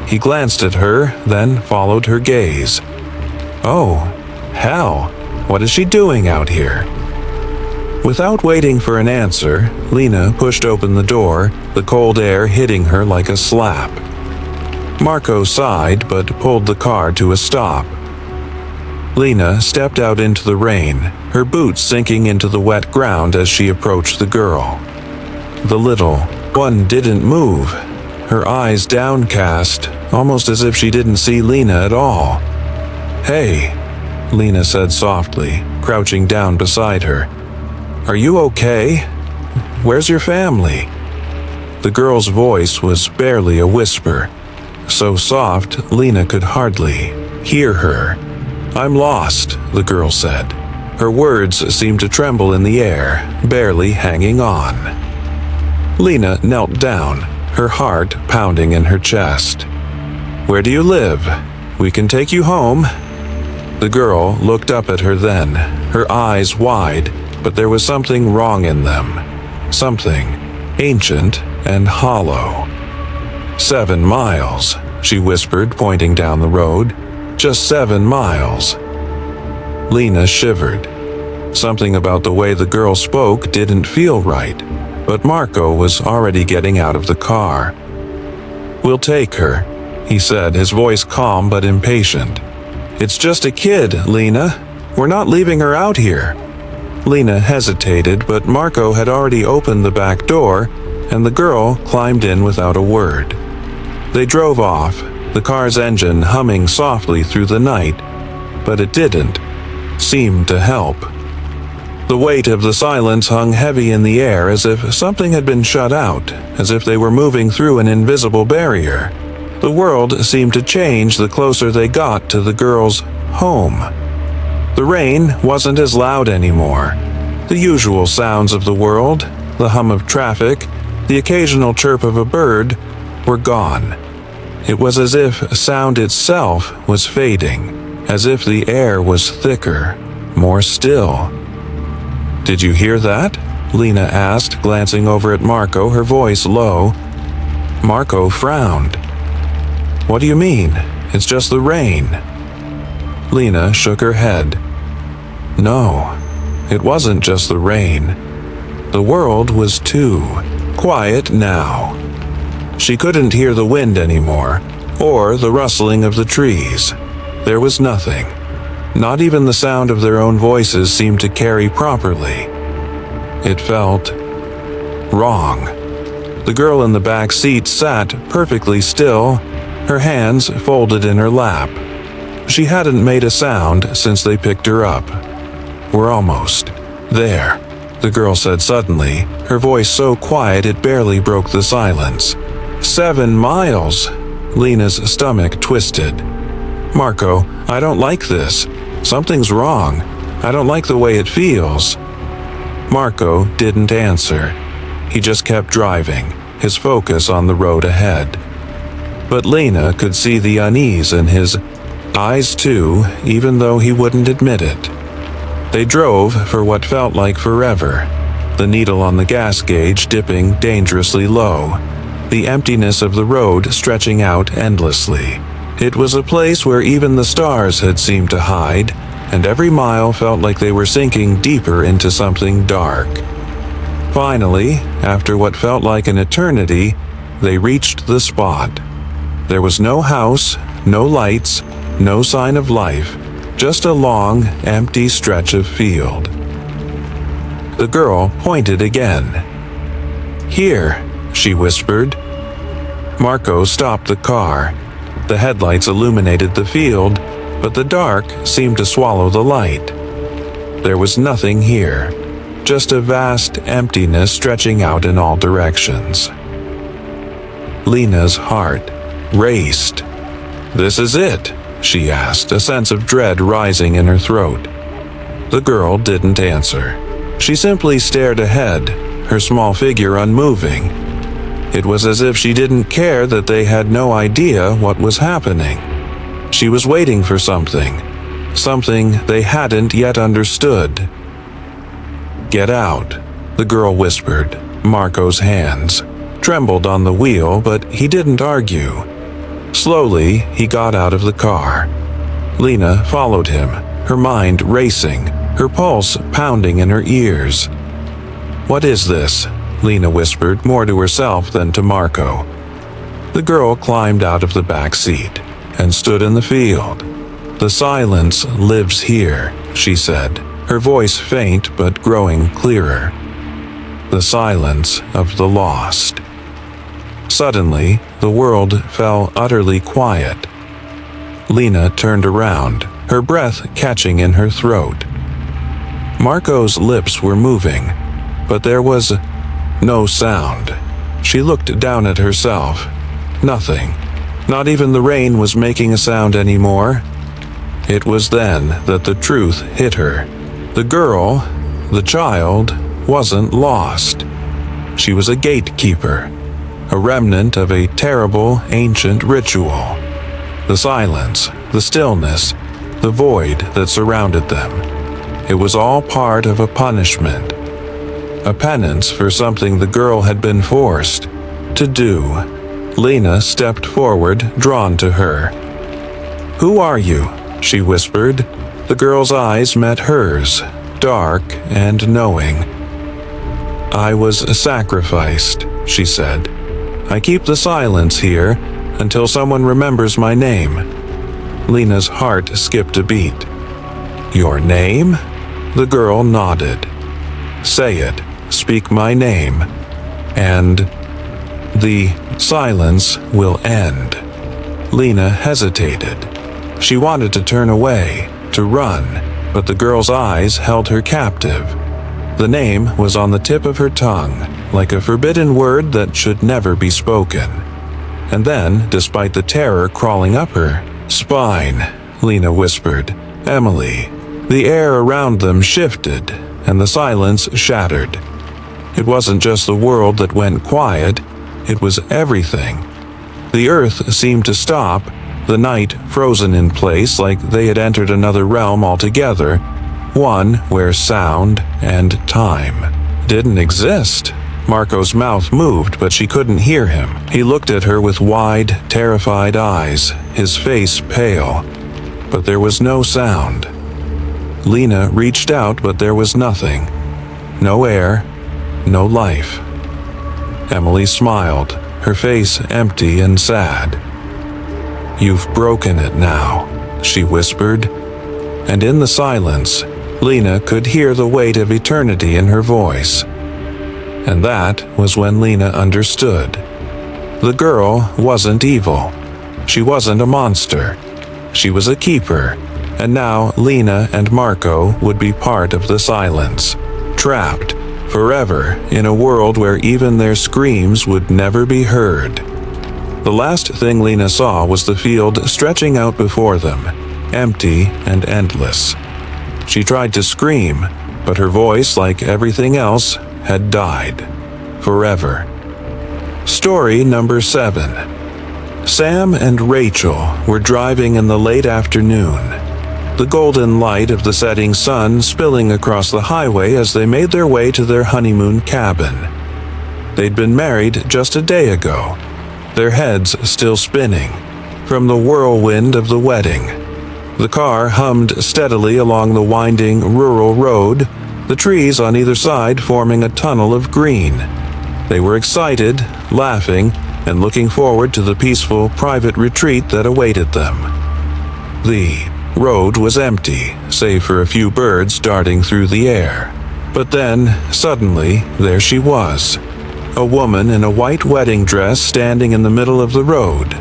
He glanced at her, then followed her gaze. "Oh, hell, what is she doing out here?" Without waiting for an answer, Lena pushed open the door, the cold air hitting her like a slap. Marco sighed but pulled the car to a stop. Lena stepped out into the rain, her boots sinking into the wet ground as she approached the girl. The little one didn't move, her eyes downcast, almost as if she didn't see Lena at all. "Hey," Lena said softly, crouching down beside her. "Are you okay? Where's your family?" The girl's voice was barely a whisper, so soft Lena could hardly hear her. "I'm lost," the girl said. Her words seemed to tremble in the air, barely hanging on. Lena knelt down, her heart pounding in her chest. "Where do you live? We can take you home." The girl looked up at her then, her eyes wide, but there was something wrong in them. Something ancient and hollow. 7 miles, she whispered, pointing down the road. "Just 7 miles." Lena shivered. Something about the way the girl spoke didn't feel right, but Marco was already getting out of the car. "We'll take her," he said, his voice calm but impatient. "It's just a kid, Lena. We're not leaving her out here." Lena hesitated, but Marco had already opened the back door, and the girl climbed in without a word. They drove off, the car's engine humming softly through the night, but it didn't seem to help. The weight of the silence hung heavy in the air, as if something had been shut out, as if they were moving through an invisible barrier. The world seemed to change the closer they got to the girl's home. The rain wasn't as loud anymore. The usual sounds of the world, the hum of traffic, the occasional chirp of a bird, were gone. It was as if sound itself was fading, as if the air was thicker, more still. "Did you hear that?" Lena asked, glancing over at Marco, her voice low. Marco frowned. "What do you mean? It's just the rain." Lena shook her head. No, it wasn't just the rain. The world was too quiet now. She couldn't hear the wind anymore, or the rustling of the trees. There was nothing. Not even the sound of their own voices seemed to carry properly. It felt wrong. The girl in the back seat sat perfectly still, her hands folded in her lap. She hadn't made a sound since they picked her up. "We're almost there," the girl said suddenly, her voice so quiet it barely broke the silence. 7 miles! Lena's stomach twisted. "Marco, I don't like this. Something's wrong. I don't like the way it feels." Marco didn't answer. He just kept driving, his focus on the road ahead. But Lena could see the unease in his eyes too, even though he wouldn't admit it. They drove for what felt like forever, the needle on the gas gauge dipping dangerously low, the emptiness of the road stretching out endlessly. It was a place where even the stars had seemed to hide, and every mile felt like they were sinking deeper into something dark. Finally, after what felt like an eternity, they reached the spot. There was no house, no lights, no sign of life, just a long, empty stretch of field. The girl pointed again. "Here," she whispered. Marco stopped the car. The headlights illuminated the field, but the dark seemed to swallow the light. There was nothing here, just a vast emptiness stretching out in all directions. Lena's heart raced. "This is it?" she asked, a sense of dread rising in her throat. The girl didn't answer. She simply stared ahead, her small figure unmoving. It was as if she didn't care that they had no idea what was happening. She was waiting for something they hadn't yet understood. "Get out," the girl whispered. Marco's hands trembled on the wheel, but he didn't argue. Slowly, he got out of the car. Lena followed him, her mind racing, her pulse pounding in her ears. "What is this?" Lena whispered, more to herself than to Marco. The girl climbed out of the back seat and stood in the field. "The silence lives here," she said, her voice faint but growing clearer. "The silence of the lost." Suddenly, the world fell utterly quiet. Lena turned around, her breath catching in her throat. Marco's lips were moving, but there was no sound. She looked down at herself. Nothing. Not even the rain was making a sound anymore. It was then that the truth hit her. The girl, the child, wasn't lost. She was a gatekeeper, a remnant of a terrible ancient ritual. The silence, the stillness, the void that surrounded them. It was all part of a punishment. A penance for something the girl had been forced to do. Lena stepped forward, drawn to her. "Who are you?" she whispered. The girl's eyes met hers, dark and knowing. "I was sacrificed," she said. "I keep the silence here until someone remembers my name." Lena's heart skipped a beat. "Your name?" The girl nodded. "Say it. Speak my name, and the silence will end." Lena hesitated. She wanted to turn away, to run, but the girl's eyes held her captive. The name was on the tip of her tongue, like a forbidden word that should never be spoken. And then, despite the terror crawling up her spine, Lena whispered, "Emily." The air around them shifted, and the silence shattered. It wasn't just the world that went quiet, it was everything. The earth seemed to stop, the night frozen in place like they had entered another realm altogether, one where sound and time didn't exist. Marco's mouth moved, but she couldn't hear him. He looked at her with wide, terrified eyes, his face pale. But there was no sound. Lena reached out, but there was nothing. No air, no life. Emily smiled, her face empty and sad. "You've broken it now," she whispered. And in the silence, Lena could hear the weight of eternity in her voice. And that was when Lena understood. The girl wasn't evil. She wasn't a monster. She was a keeper, and now Lena and Marco would be part of the silence, trapped forever in a world where even their screams would never be heard. The last thing Lena saw was the field stretching out before them, empty and endless. She tried to scream, but her voice, like everything else, had died. Forever. Story number 7. Sam and Rachel were driving in the late afternoon, the golden light of the setting sun spilling across the highway as they made their way to their honeymoon cabin. They'd been married just a day ago, their heads still spinning from the whirlwind of the wedding. The car hummed steadily along the winding rural road, the trees on either side forming a tunnel of green. They were excited, laughing, and looking forward to the peaceful private retreat that awaited them. The road was empty, save for a few birds darting through the air. But then, suddenly, there she was, a woman in a white wedding dress standing in the middle of the road.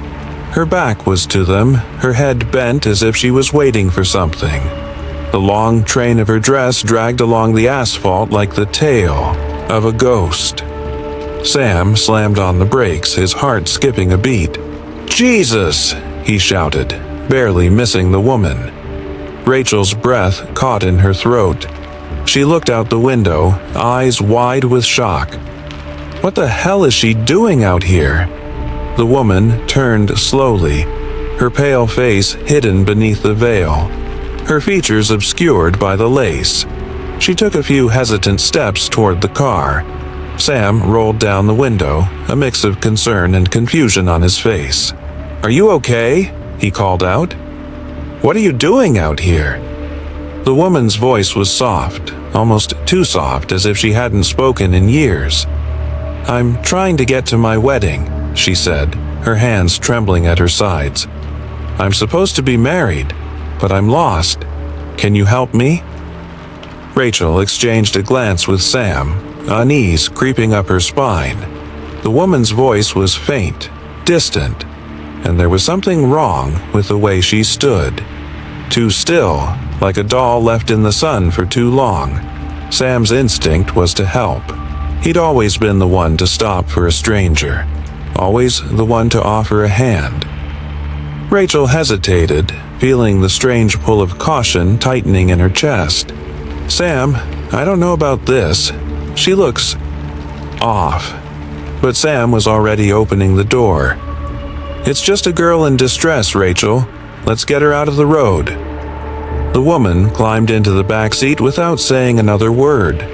Her back was to them, her head bent as if she was waiting for something. The long train of her dress dragged along the asphalt like the tail of a ghost. Sam slammed on the brakes, his heart skipping a beat. "Jesus!" he shouted, barely missing the woman. Rachel's breath caught in her throat. She looked out the window, eyes wide with shock. What the hell is she doing out here? The woman turned slowly, her pale face hidden beneath the veil, her features obscured by the lace. She took a few hesitant steps toward the car. Sam rolled down the window, a mix of concern and confusion on his face. "Are you okay?" he called out. "What are you doing out here?" The woman's voice was soft, almost too soft, as if she hadn't spoken in years. "I'm trying to get to my wedding," she said, her hands trembling at her sides. "I'm supposed to be married, but I'm lost. Can you help me?" Rachel exchanged a glance with Sam, unease creeping up her spine. The woman's voice was faint, distant, and there was something wrong with the way she stood. Too still, like a doll left in the sun for too long. Sam's instinct was to help. He'd always been the one to stop for a stranger, always the one to offer a hand. Rachel hesitated, feeling the strange pull of caution tightening in her chest. "Sam, I don't know about this. She looks off." But Sam was already opening the door. "It's just a girl in distress, Rachel. Let's get her out of the road." The woman climbed into the back seat without saying another word,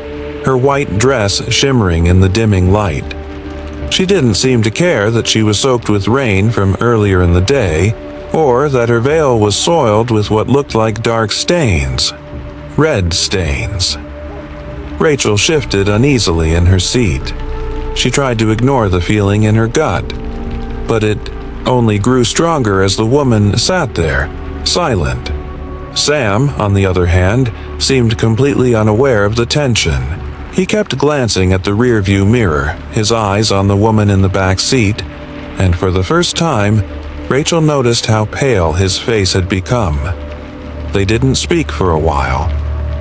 her white dress shimmering in the dimming light. She didn't seem to care that she was soaked with rain from earlier in the day, or that her veil was soiled with what looked like dark stains. Red stains. Rachel shifted uneasily in her seat. She tried to ignore the feeling in her gut, but it only grew stronger as the woman sat there, silent. Sam, on the other hand, seemed completely unaware of the tension. He kept glancing at the rearview mirror, his eyes on the woman in the back seat, and for the first time, Rachel noticed how pale his face had become. They didn't speak for a while.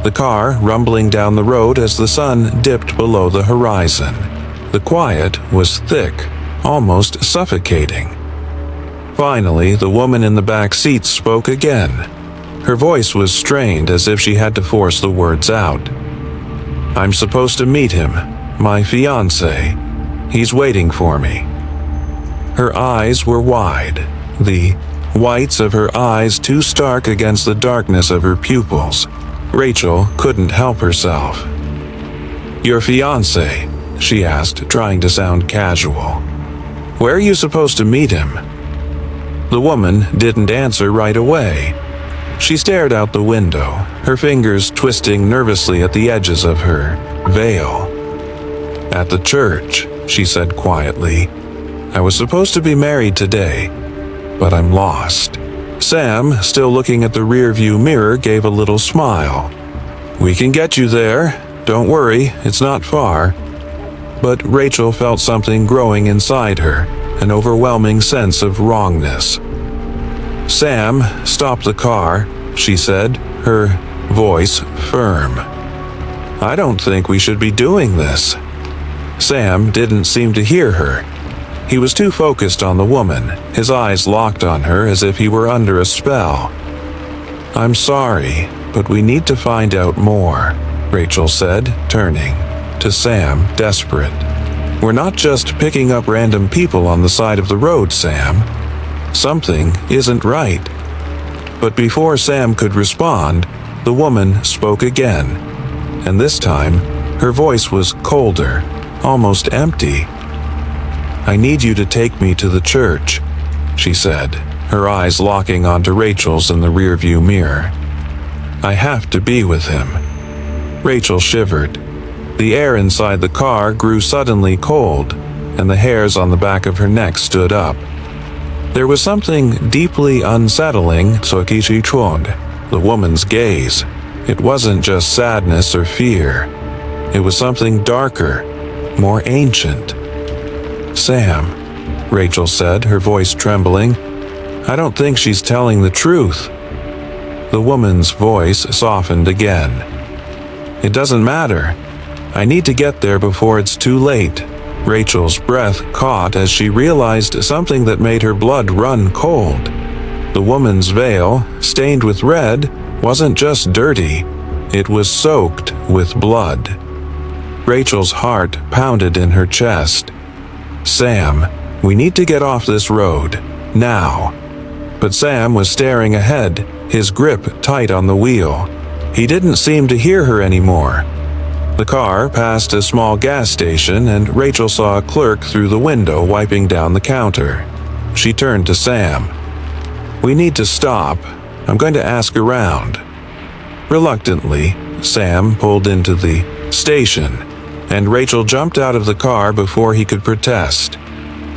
the car rumbling down the road as the sun dipped below the horizon. The quiet was thick, almost suffocating. Finally, the woman in the back seat spoke again. Her voice was strained as if she had to force the words out. "I'm supposed to meet him, my fiancé. He's waiting for me." Her eyes were wide, the whites of her eyes too stark against the darkness of her pupils. Rachel couldn't help herself. "Your fiancé?" she asked, trying to sound casual. "Where are you supposed to meet him?" The woman didn't answer right away. She stared out the window, her fingers twisting nervously at the edges of her veil. "At the church," she said quietly. "I was supposed to be married today, but I'm lost." Sam, still looking at the rearview mirror, gave a little smile. "We can get you there. Don't worry, it's not far." But Rachel felt something growing inside her, an overwhelming sense of wrongness. "Sam, stop the car," she said, her voice firm. "I don't think we should be doing this." Sam didn't seem to hear her. He was too focused on the woman, his eyes locked on her as if he were under a spell. "I'm sorry, but we need to find out more," Rachel said, turning to Sam, desperate. "We're not just picking up random people on the side of the road, Sam. Something isn't right." But before Sam could respond, the woman spoke again, and this time her voice was colder, almost empty. "I need you to take me to the church," she said, her eyes locking onto Rachel's in the rearview mirror. "I have to be with him." Rachel shivered. The air inside the car grew suddenly cold, and the hairs on the back of her neck stood up. There was something deeply unsettling, the woman's gaze. It wasn't just sadness or fear. It was something darker, more ancient. "Sam," Rachel said, her voice trembling, "I don't think she's telling the truth." The woman's voice softened again. "It doesn't matter. I need to get there before it's too late." Rachel's breath caught as she realized something that made her blood run cold. The woman's veil, stained with red, wasn't just dirty, it was soaked with blood. Rachel's heart pounded in her chest. "Sam, we need to get off this road, now." But Sam was staring ahead, his grip tight on the wheel. He didn't seem to hear her anymore. The car passed a small gas station, and Rachel saw a clerk through the window wiping down the counter. She turned to Sam. "We need to stop. I'm going to ask around." Reluctantly, Sam pulled into the station, and Rachel jumped out of the car before he could protest.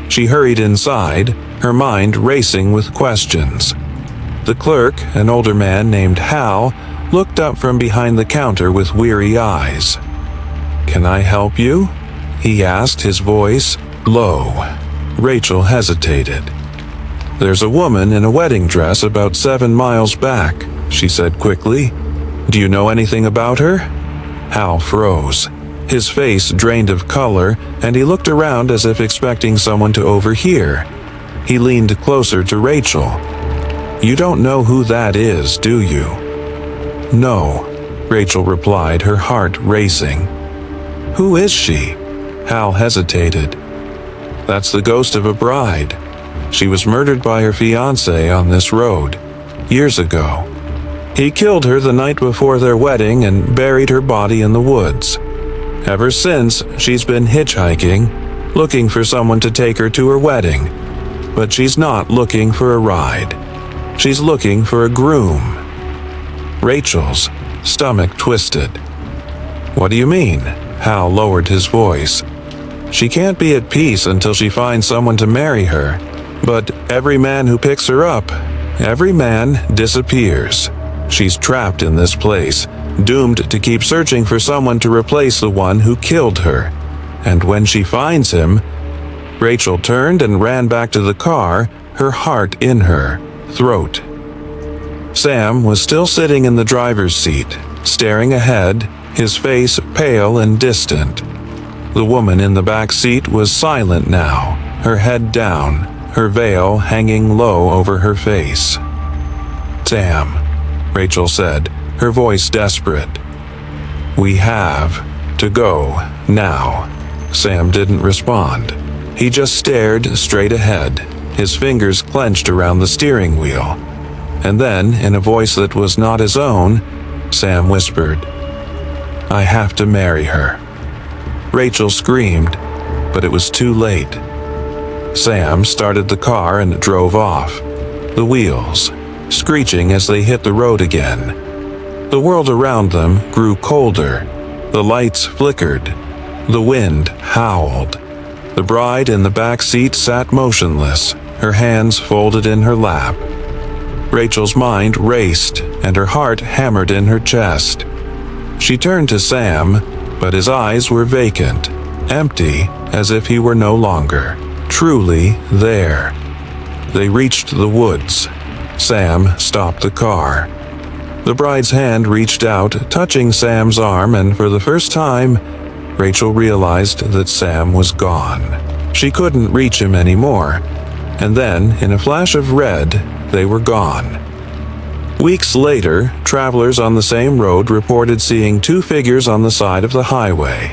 She hurried inside, her mind racing with questions. The clerk, an older man named Hal, looked up from behind the counter with weary eyes. "Can I help you?" he asked, his voice low. Rachel hesitated. "There's a woman in a wedding dress about 7 miles back," she said quickly. "Do you know anything about her?" Hal froze. His face drained of color, and he looked around as if expecting someone to overhear. He leaned closer to Rachel. "You don't know who that is, do you?" "No," Rachel replied, her heart racing. "Who is she?" Hal hesitated. "That's the ghost of a bride. She was murdered by her fiancé on this road, years ago. He killed her the night before their wedding and buried her body in the woods. Ever since, she's been hitchhiking, looking for someone to take her to her wedding. But she's not looking for a ride. She's looking for a groom." Rachel's stomach twisted. "What do you mean?" Hal lowered his voice. "She can't be at peace until she finds someone to marry her. But every man who picks her up, every man disappears. She's trapped in this place, doomed to keep searching for someone to replace the one who killed her. And when she finds him..." Rachel turned and ran back to the car, her heart in her throat. Sam was still sitting in the driver's seat, staring ahead, his face pale and distant. The woman in the back seat was silent now, her head down, her veil hanging low over her face. "Sam," Rachel said, her voice desperate. "We have to go now." Sam didn't respond. He just stared straight ahead, his fingers clenched around the steering wheel. And then, in a voice that was not his own, Sam whispered, "I have to marry her." Rachel screamed, but it was too late. Sam started the car and drove off, the wheels screeching as they hit the road again. The world around them grew colder. The lights flickered. The wind howled. The bride in the back seat sat motionless, her hands folded in her lap. Rachel's mind raced, and her heart hammered in her chest. She turned to Sam, but his eyes were vacant, empty, as if he were no longer truly there. They reached the woods. Sam stopped the car. The bride's hand reached out, touching Sam's arm, and for the first time, Rachel realized that Sam was gone. She couldn't reach him anymore. And then, in a flash of red, they were gone. Weeks later, travelers on the same road reported seeing two figures on the side of the highway.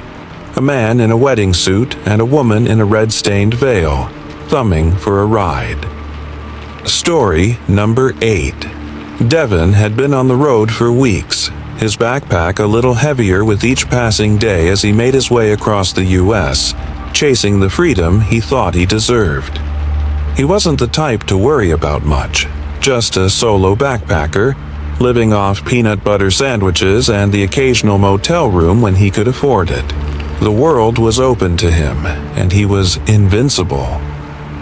A man in a wedding suit and a woman in a red-stained veil, thumbing for a ride. Story number 8. Devin had been on the road for weeks, his backpack a little heavier with each passing day as he made his way across the U.S., chasing the freedom he thought he deserved. He wasn't the type to worry about much, just a solo backpacker, living off peanut butter sandwiches and the occasional motel room when he could afford it. The world was open to him, and he was invincible.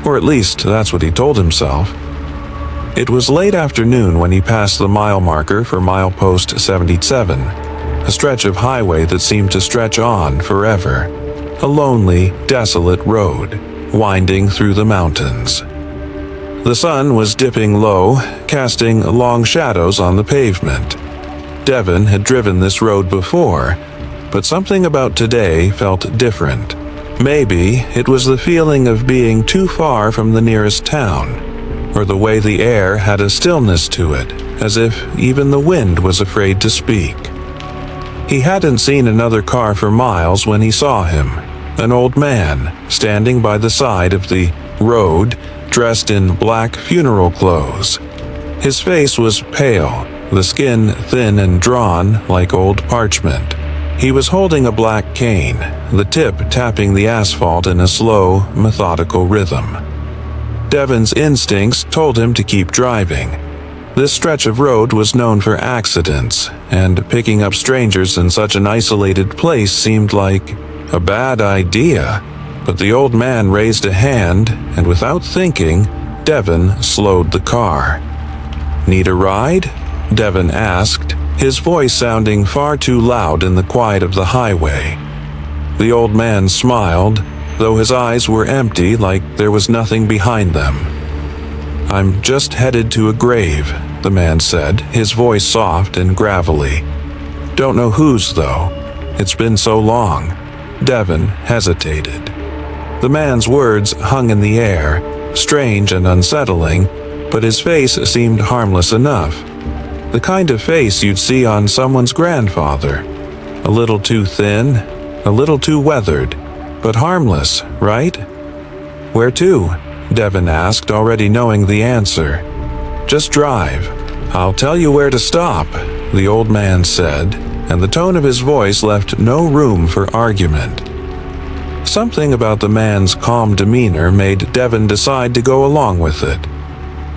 Or at least that's what he told himself. It was late afternoon when he passed the mile marker for milepost 77, a stretch of highway that seemed to stretch on forever. A lonely, desolate road, winding through the mountains. The sun was dipping low, casting long shadows on the pavement. Devin had driven this road before, but something about today felt different. Maybe it was the feeling of being too far from the nearest town, or the way the air had a stillness to it, as if even the wind was afraid to speak. He hadn't seen another car for miles when he saw him, an old man standing by the side of the road, dressed in black funeral clothes. His face was pale, the skin thin and drawn like old parchment. He was holding a black cane, the tip tapping the asphalt in a slow, methodical rhythm. Devin's instincts told him to keep driving. This stretch of road was known for accidents, and picking up strangers in such an isolated place seemed like a bad idea. But the old man raised a hand, and without thinking, Devin slowed the car. "Need a ride?" Devin asked, his voice sounding far too loud in the quiet of the highway. The old man smiled, though his eyes were empty like there was nothing behind them. "I'm just headed to a grave," the man said, his voice soft and gravelly. "Don't know whose, though. It's been so long." Devin hesitated. The man's words hung in the air, strange and unsettling, but his face seemed harmless enough. The kind of face you'd see on someone's grandfather. A little too thin, a little too weathered, but harmless, right? "Where to?" Devin asked, already knowing the answer. "Just drive. I'll tell you where to stop," the old man said, and the tone of his voice left no room for argument. Something about the man's calm demeanor made Devin decide to go along with it.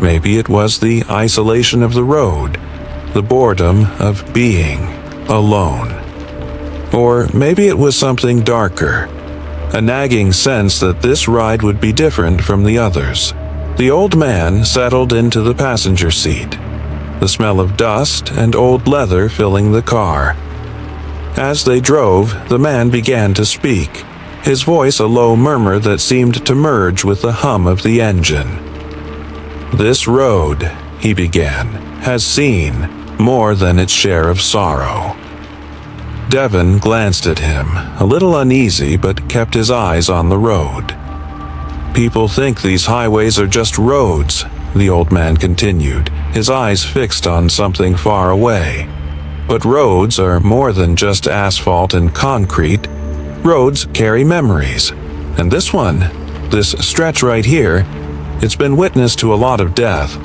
Maybe it was the isolation of the road, the boredom of being alone. Or maybe it was something darker, a nagging sense that this ride would be different from the others. The old man settled into the passenger seat, the smell of dust and old leather filling the car. As they drove, the man began to speak, his voice a low murmur that seemed to merge with the hum of the engine. "This road," he began, "has seen more than its share of sorrow. Devin glanced at him, a little uneasy, but kept his eyes on the road. "People think these highways are just roads," the old man continued, his eyes fixed on something far away. "But roads are more than just asphalt and concrete. Roads carry memories. And this stretch right here, it's been witness to a lot of death,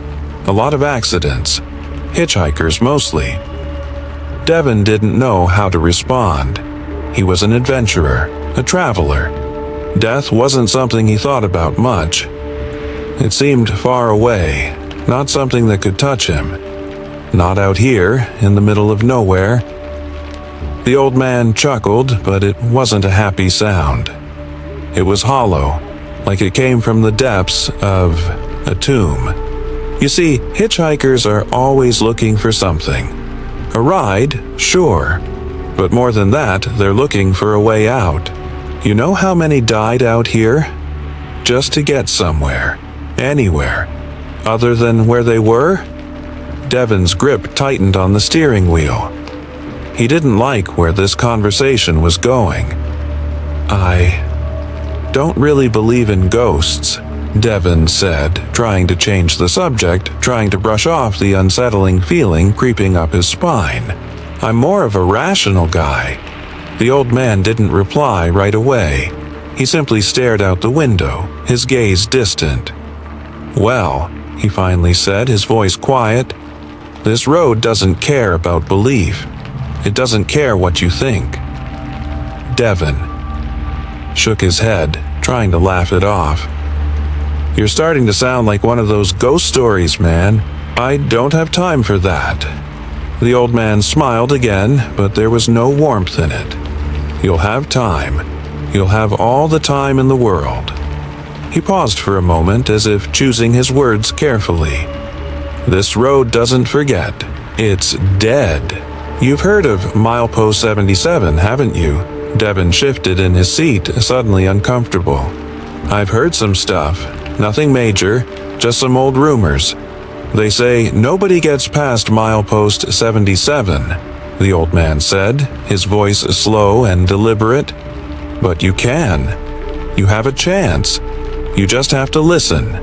a lot of accidents, hitchhikers mostly." Devin didn't know how to respond. He was an adventurer, a traveler. Death wasn't something he thought about much. It seemed far away, not something that could touch him. Not out here, in the middle of nowhere. The old man chuckled, but it wasn't a happy sound. It was hollow, like it came from the depths of a tomb. You see, hitchhikers are always looking for something. A ride, sure, but more than that, they're looking for a way out. You know how many died out here? Just to get somewhere, anywhere, other than where they were? Devin's grip tightened on the steering wheel. He didn't like where this conversation was going. "I don't really believe in ghosts," Devin said, trying to change the subject, trying to brush off the unsettling feeling creeping up his spine. "I'm more of a rational guy." The old man didn't reply right away. He simply stared out the window, his gaze distant. "Well," he finally said, his voice quiet, "this road doesn't care about belief. It doesn't care what you think." Devin shook his head, trying to laugh it off. "You're starting to sound like one of those ghost stories, man. I don't have time for that." The old man smiled again, but there was no warmth in it. "You'll have time. You'll have all the time in the world." He paused for a moment, as if choosing his words carefully. "This road doesn't forget. It's dead. You've heard of milepost 77, haven't you?" Devin shifted in his seat, suddenly uncomfortable. "I've heard some stuff. Nothing major, just some old rumors. They say nobody gets past milepost 77, the old man said, his voice slow and deliberate. "But you can. You have a chance. You just have to listen."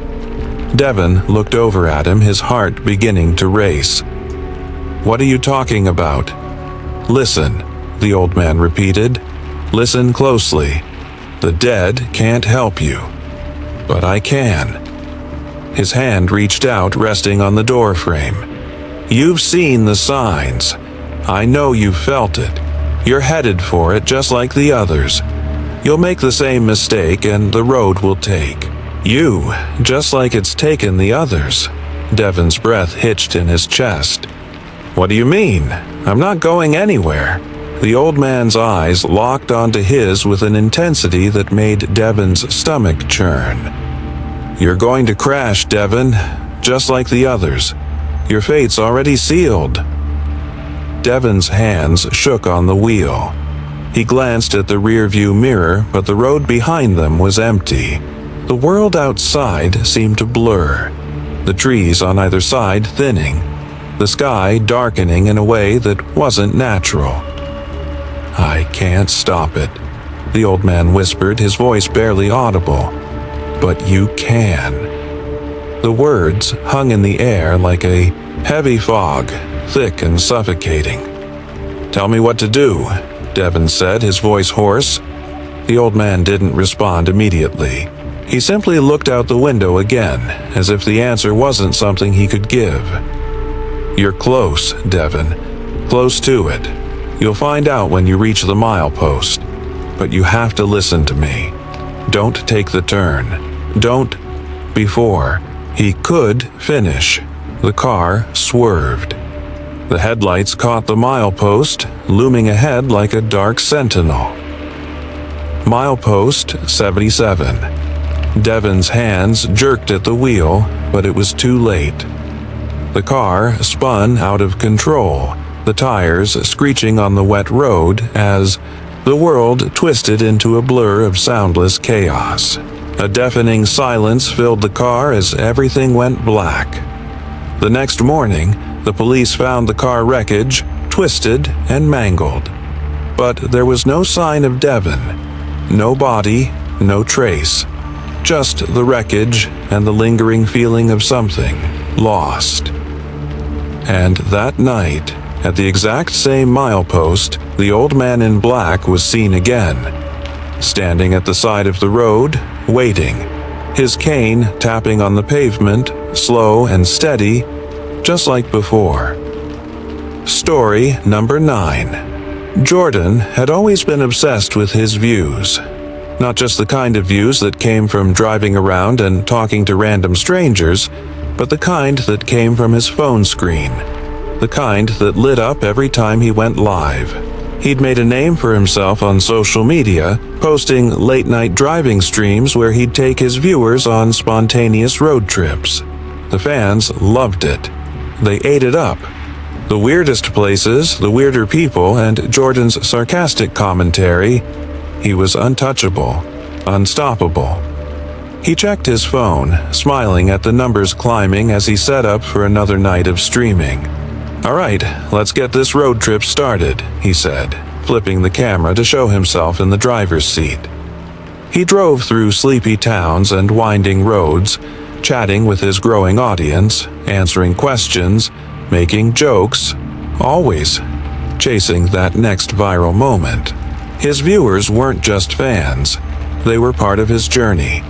Devin looked over at him, his heart beginning to race. "What are you talking about?" "Listen," the old man repeated. "Listen closely. The dead can't help you. But I can." His hand reached out, resting on the door frame. "You've seen the signs. I know you've felt it. You're headed for it just like the others. You'll make the same mistake and the road will take you, just like it's taken the others." Devin's breath hitched in his chest. "What do you mean? I'm not going anywhere." The old man's eyes locked onto his with an intensity that made Devin's stomach churn. "You're going to crash, Devin, just like the others. Your fate's already sealed." Devin's hands shook on the wheel. He glanced at the rearview mirror, but the road behind them was empty. The world outside seemed to blur, the trees on either side thinning, the sky darkening in a way that wasn't natural. "I can't stop it," the old man whispered, his voice barely audible. "But you can." The words hung in the air like a heavy fog, thick and suffocating. "Tell me what to do," Devin said, his voice hoarse. The old man didn't respond immediately. He simply looked out the window again, as if the answer wasn't something he could give. "You're close, Devin. Close to it. You'll find out when you reach the milepost. But you have to listen to me. Don't take the turn. Don't..." Before he could finish, the car swerved. The headlights caught the milepost, looming ahead like a dark sentinel. Milepost 77. Devin's hands jerked at the wheel, but it was too late. The car spun out of control, the tires screeching on the wet road as the world twisted into a blur of soundless chaos. A deafening silence filled the car as everything went black. The next morning, the police found the car wreckage, twisted and mangled. but there was no sign of Devon. No body, no trace. Just the wreckage and the lingering feeling of something lost. And that night, at the exact same milepost, the old man in black was seen again, standing at the side of the road, waiting, his cane tapping on the pavement, slow and steady, just like before. Story number 9. Jordan had always been obsessed with his views. Not just the kind of views that came from driving around and talking to random strangers, but the kind that came from his phone screen. The kind that lit up every time he went live. He'd made a name for himself on social media, posting late-night driving streams where he'd take his viewers on spontaneous road trips. The fans loved it. They ate it up. The weirdest places, the weirder people, and Jordan's sarcastic commentary, he was untouchable, unstoppable. He checked his phone, smiling at the numbers climbing as he set up for another night of streaming. "All right, let's get this road trip started," he said, flipping the camera to show himself in the driver's seat. He drove through sleepy towns and winding roads, chatting with his growing audience, answering questions, making jokes, always chasing that next viral moment. His viewers weren't just fans, they were part of his journey.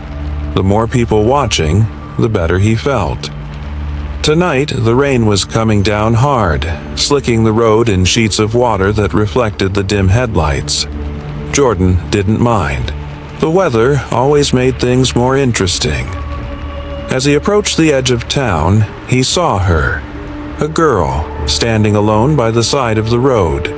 The more people watching, the better he felt. Tonight, the rain was coming down hard, slicking the road in sheets of water that reflected the dim headlights. Jordan didn't mind. The weather always made things more interesting. As he approached the edge of town, he saw her, a girl, standing alone by the side of the road.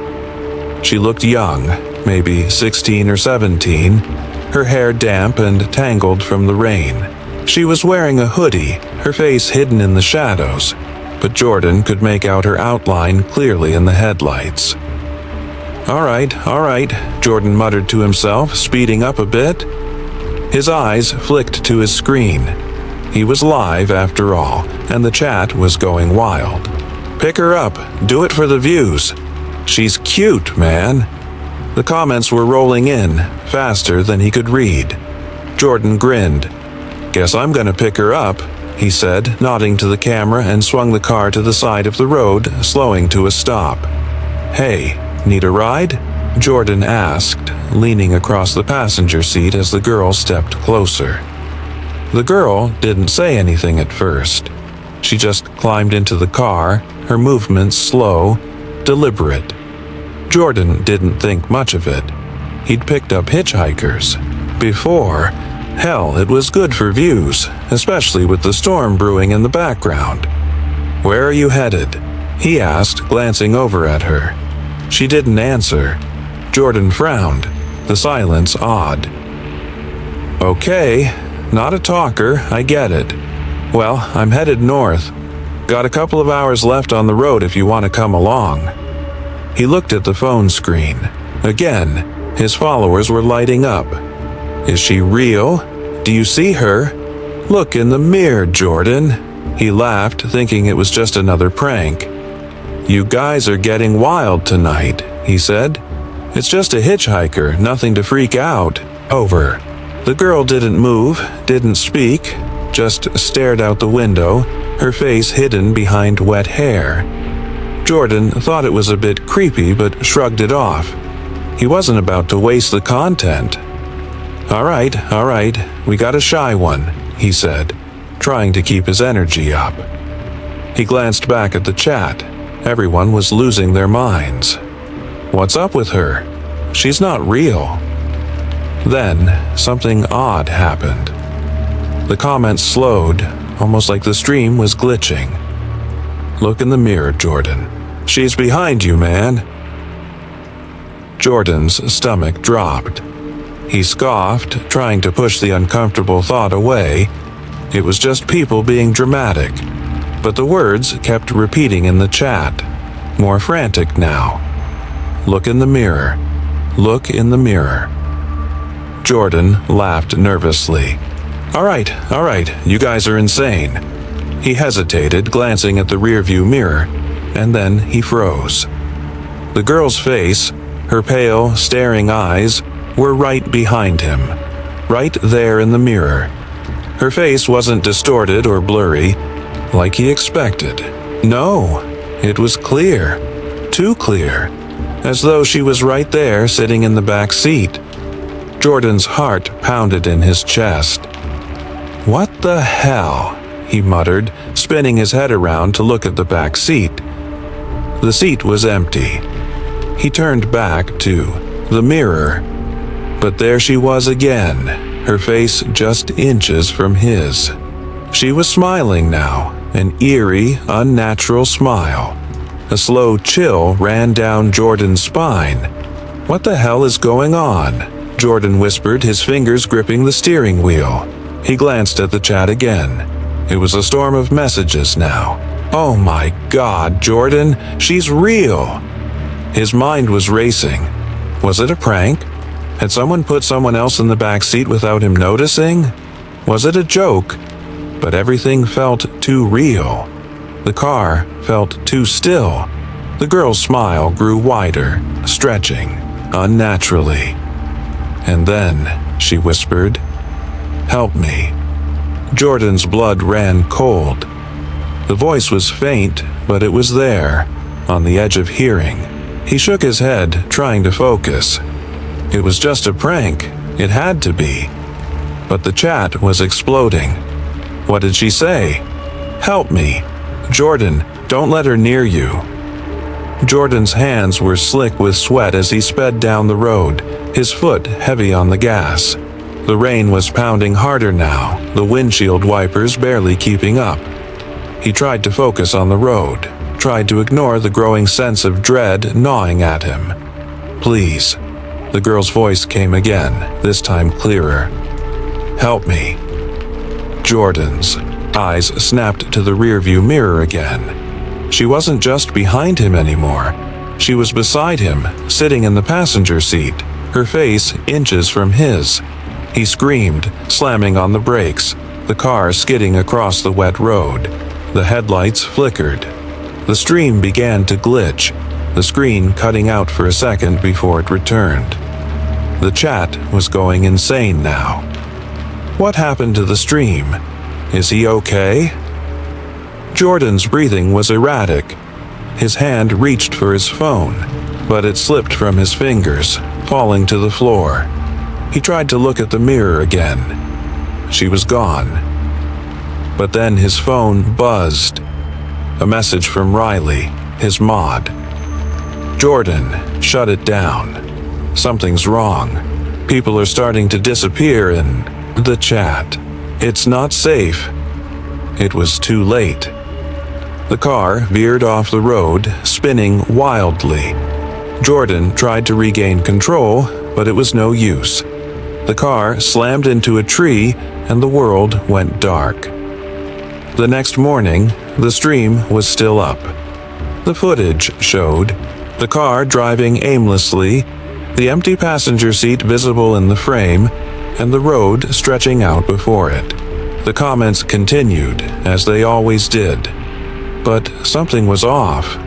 She looked young, maybe 16 or 17, her hair damp and tangled from the rain. She was wearing a hoodie, her face hidden in the shadows, but Jordan could make out her outline clearly in the headlights. All right, Jordan muttered to himself, speeding up a bit. His eyes flicked to his screen. He was live after all, and the chat was going wild. "Pick her up, do it for the views. She's cute, man." The comments were rolling in, faster than he could read. Jordan grinned. "Guess I'm gonna pick her up," he said, nodding to the camera and swung the car to the side of the road, slowing to a stop. "Hey, need a ride?" Jordan asked, leaning across the passenger seat as the girl stepped closer. The girl didn't say anything at first. She just climbed into the car, her movements slow, deliberate. Jordan didn't think much of it. He'd picked up hitchhikers before. Hell, it was good for views, especially with the storm brewing in the background. "Where are you headed?" he asked, glancing over at her. She didn't answer. Jordan frowned, the silence odd. "Okay, not a talker, I get it. Well, I'm headed north. Got a couple of hours left on the road if you want to come along." He looked at the phone screen. Again, his followers were lighting up. "Is she real? Do you see her? Look in the mirror, Jordan." He laughed, thinking it was just another prank. "You guys are getting wild tonight," he said. "It's just a hitchhiker, nothing to freak out over." The girl didn't move, didn't speak, just stared out the window, her face hidden behind wet hair. Jordan thought it was a bit creepy but shrugged it off. He wasn't about to waste the content. All right, we got a shy one," he said, trying to keep his energy up. He glanced back at the chat. Everyone was losing their minds. What's up with her? She's not real. Then, something odd happened. The comments slowed, almost like the stream was glitching. "Look in the mirror, Jordan. She's behind you, man." Jordan's stomach dropped. He scoffed, trying to push the uncomfortable thought away. It was just people being dramatic. But the words kept repeating in the chat, more frantic now. "Look in the mirror. Look in the mirror." Jordan laughed nervously. All right, you guys are insane." He hesitated, glancing at the rearview mirror, and then he froze. The girl's face, Her pale, staring eyes were right behind him, right there in the mirror. Her face wasn't distorted or blurry, like he expected. No, it was clear, too clear, as though she was right there sitting in the back seat. Jordan's heart pounded in his chest. "What the hell?" he muttered, spinning his head around to look at the back seat. The seat was empty. He turned back to the mirror, but there she was again, her face just inches from his. She was smiling now, an eerie, unnatural smile. A slow chill ran down Jordan's spine. "What the hell is going on?" Jordan whispered, his fingers gripping the steering wheel. He glanced at the chat again. It was a storm of messages now. "Oh my God, Jordan, she's real!" His mind was racing. Was it a prank? Had someone put someone else in the back seat without him noticing? Was it a joke? But everything felt too real. The car felt too still. The girl's smile grew wider, stretching unnaturally. And then she whispered, "Help me." Jordan's blood ran cold. The voice was faint, but it was there, on the edge of hearing. He shook his head, trying to focus. It was just a prank. It had to be. But the chat was exploding. What did she say? "Help me. Jordan, don't let her near you." Jordan's hands were slick with sweat as he sped down the road, his foot heavy on the gas. The rain was pounding harder now, the windshield wipers barely keeping up. He tried to focus on the road, tried to ignore the growing sense of dread gnawing at him. "Please." The girl's voice came again, this time clearer. "Help me." Jordan's eyes snapped to the rearview mirror again. She wasn't just behind him anymore. She was beside him, sitting in the passenger seat, her face inches from his. He screamed, slamming on the brakes, the car skidding across the wet road. The headlights flickered. The stream began to glitch, the screen cutting out for a second before it returned. The chat was going insane now. What happened to the stream? Is he okay? Jordan's breathing was erratic. His hand reached for his phone, but it slipped from his fingers, falling to the floor. He tried to look at the mirror again. She was gone. But then his phone buzzed. A message from Riley, his mod. "Jordan, shut it down. Something's wrong. People are starting to disappear in the chat. It's not safe." It was too late. The car veered off the road, spinning wildly. Jordan tried to regain control, but it was no use. The car slammed into a tree, and the world went dark. The next morning, the stream was still up. The footage showed the car driving aimlessly, the empty passenger seat visible in the frame, and the road stretching out before it. The comments continued, as they always did. But something was off.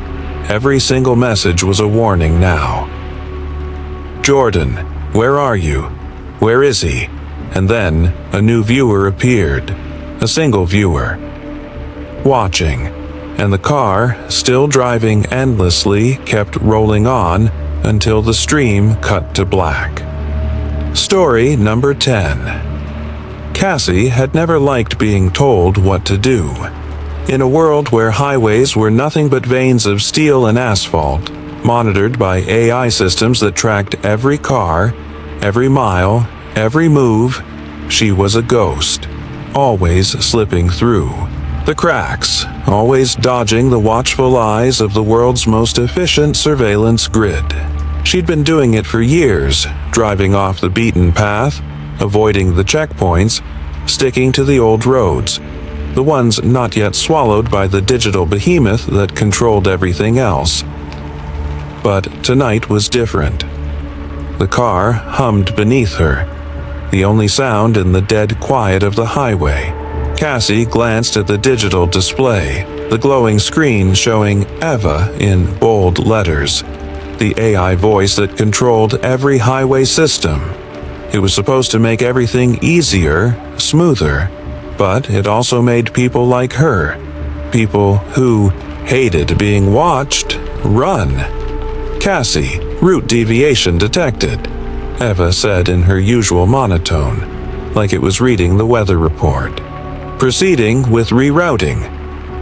Every single message was a warning now. "Jordan, where are you? Where is he?" And then a new viewer appeared. A single viewer. Watching. And the car, still driving endlessly, kept rolling on until the stream cut to black. Story number 10. Cassie had never liked being told what to do. In a world where highways were nothing but veins of steel and asphalt, monitored by AI systems that tracked every car, every mile, every move, she was a ghost, always slipping through the cracks, always dodging the watchful eyes of the world's most efficient surveillance grid. She'd been doing it for years, driving off the beaten path, avoiding the checkpoints, sticking to the old roads, the ones not yet swallowed by the digital behemoth that controlled everything else. But tonight was different. The car hummed beneath her, the only sound in the dead quiet of the highway. Cassie glanced at the digital display, the glowing screen showing Eva in bold letters. the AI voice that controlled every highway system. It was supposed to make everything easier, smoother, but it also made people like her, people who hated being watched, run. "Cassie, route deviation detected," Eva said in her usual monotone, like it was reading the weather report. Proceeding with rerouting.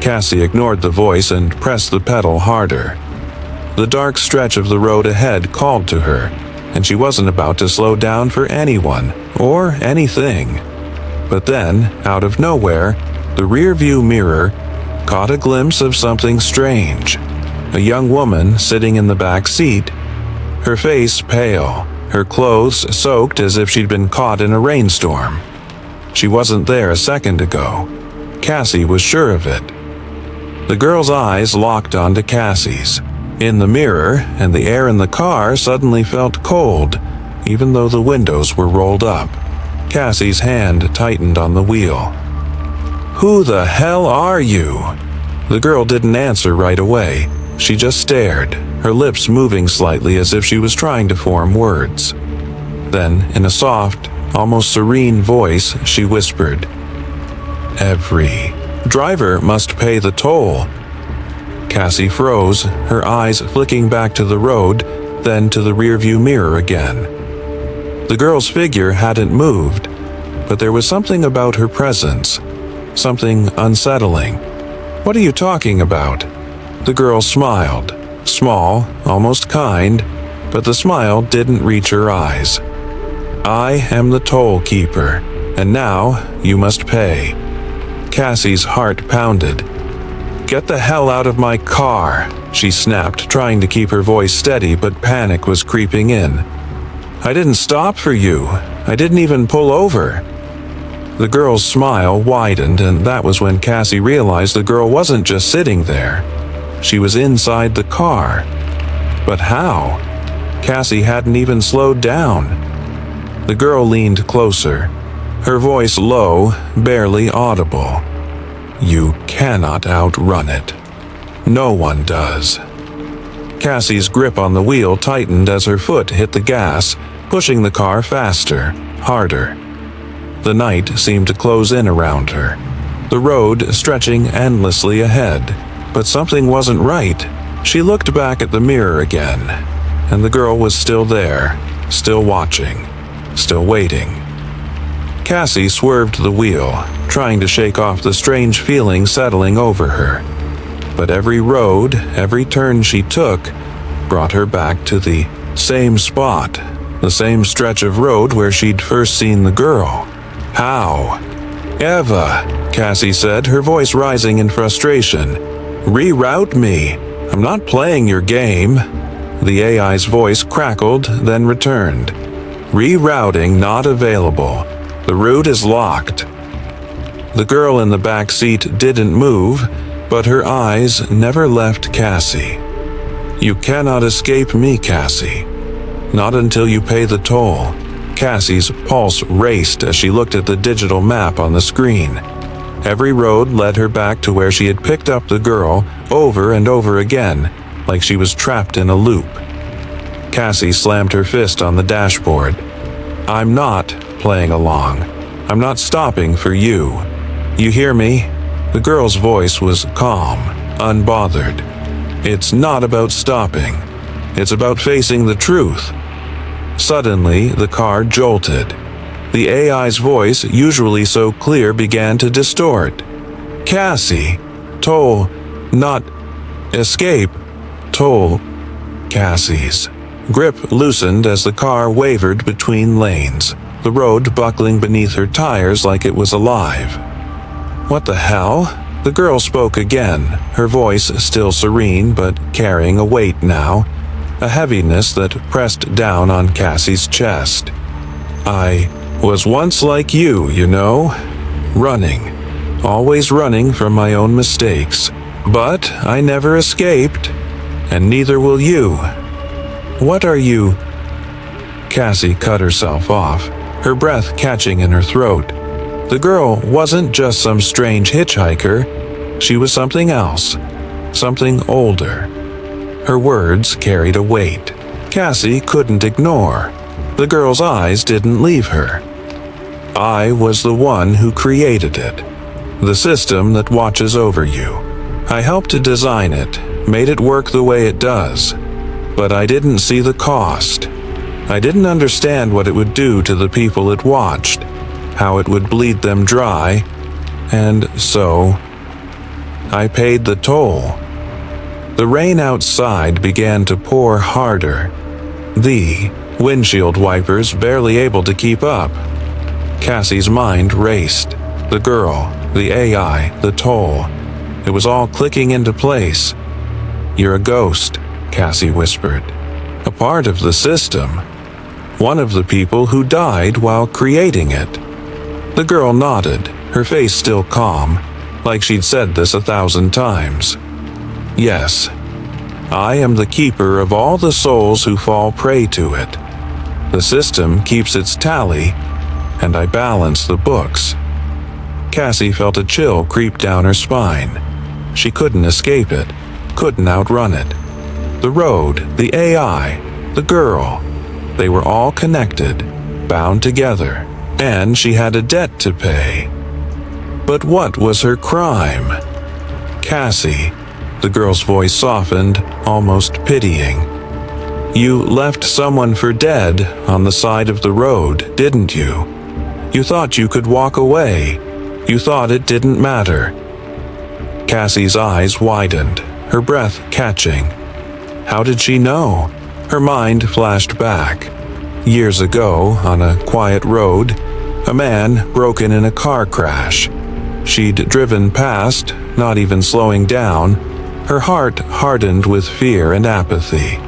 Cassie ignored the voice and pressed the pedal harder. The dark stretch of the road ahead called to her, and she wasn't about to slow down for anyone or anything. But then, out of nowhere, the rearview mirror caught a glimpse of something strange. A young woman sitting in the back seat, her face pale, her clothes soaked as if she'd been caught in a rainstorm. She wasn't there a second ago. Cassie was sure of it. The girl's eyes locked onto Cassie's. In the mirror, and the air in the car suddenly felt cold, even though the windows were rolled up. Cassie's hand tightened on the wheel. "Who the hell are you?" The girl didn't answer right away. She just stared, her lips moving slightly as if she was trying to form words. Then, in a soft, almost serene voice, she whispered, "Every driver must pay the toll." Cassie froze, her eyes flicking back to the road, then to the rearview mirror again. The girl's figure hadn't moved, but there was something about her presence, something unsettling. "What are you talking about?" The girl smiled, small, almost kind, but the smile didn't reach her eyes. "I am the toll keeper, and now you must pay." Cassie's heart pounded. "Get the hell out of my car," she snapped, trying to keep her voice steady, but panic was creeping in. "I didn't stop for you. I didn't even pull over." The girl's smile widened, and that was when Cassie realized the girl wasn't just sitting there. She was inside the car. But how? Cassie hadn't even slowed down. The girl leaned closer, her voice low, barely audible. "You cannot outrun it. No one does." Cassie's grip on the wheel tightened as her foot hit the gas, pushing the car faster, harder. The night seemed to close in around her, the road stretching endlessly ahead. But something wasn't right. She looked back at the mirror again, and the girl was still there, still watching, still waiting. Cassie swerved the wheel, trying to shake off the strange feeling settling over her. But every road, every turn she took, brought her back to the same spot, the same stretch of road where she'd first seen the girl. "How?" "Eva," Cassie said, her voice rising in frustration. "Reroute me. I'm not playing your game." The AI's voice crackled, then returned. "Rerouting not available. The route is locked." The girl in the back seat didn't move, but her eyes never left Cassie. "You cannot escape me, Cassie. Not until you pay the toll." Cassie's pulse raced as she looked at the digital map on the screen. Every road led her back to where she had picked up the girl over and over again, like she was trapped in a loop. Cassie slammed her fist on the dashboard. "I'm not playing along. I'm not stopping for you. You hear me?" The girl's voice was calm, unbothered. "It's not about stopping. It's about facing the truth." Suddenly, the car jolted. The AI's voice, usually so clear, began to distort. "Cassie, toll, not escape, toll." Cassie's grip loosened as the car wavered between lanes, the road buckling beneath her tires like it was alive. "What the hell?" The girl spoke again, her voice still serene but carrying a weight now, a heaviness that pressed down on Cassie's chest. "I was once like you know, running, always running from my own mistakes. But I never escaped, and neither will you." "What are you?" Cassie cut herself off, her breath catching in her throat. The girl wasn't just some strange hitchhiker. She was something else, something older. Her words carried a weight Cassie couldn't ignore. The girl's eyes didn't leave her. I was the one who created it. The system that watches over you. I helped to design it, made it work the way it does. But I didn't see the cost. I didn't understand what it would do to the people it watched, how it would bleed them dry, and so I paid the toll. The rain outside began to pour harder. The windshield wipers barely able to keep up. Cassie's mind raced. The girl, the AI, the toll. It was all clicking into place. "You're a ghost," Cassie whispered. "A part of the system. One of the people who died while creating it." The girl nodded, her face still calm, like she'd said this 1,000 times. "Yes, I am the keeper of all the souls who fall prey to it. The system keeps its tally, and I balance the books." Cassie felt a chill creep down her spine. She couldn't escape it, couldn't outrun it. The road, the AI, the girl, they were all connected, bound together, and she had a debt to pay. But what was her crime? "Cassie," the girl's voice softened, almost pitying. "You left someone for dead on the side of the road, didn't you? You thought you could walk away. You thought it didn't matter." Cassie's eyes widened, her breath catching. How did she know? Her mind flashed back. Years ago, on a quiet road, a man broken in a car crash. She'd driven past, not even slowing down. Her heart hardened with fear and apathy.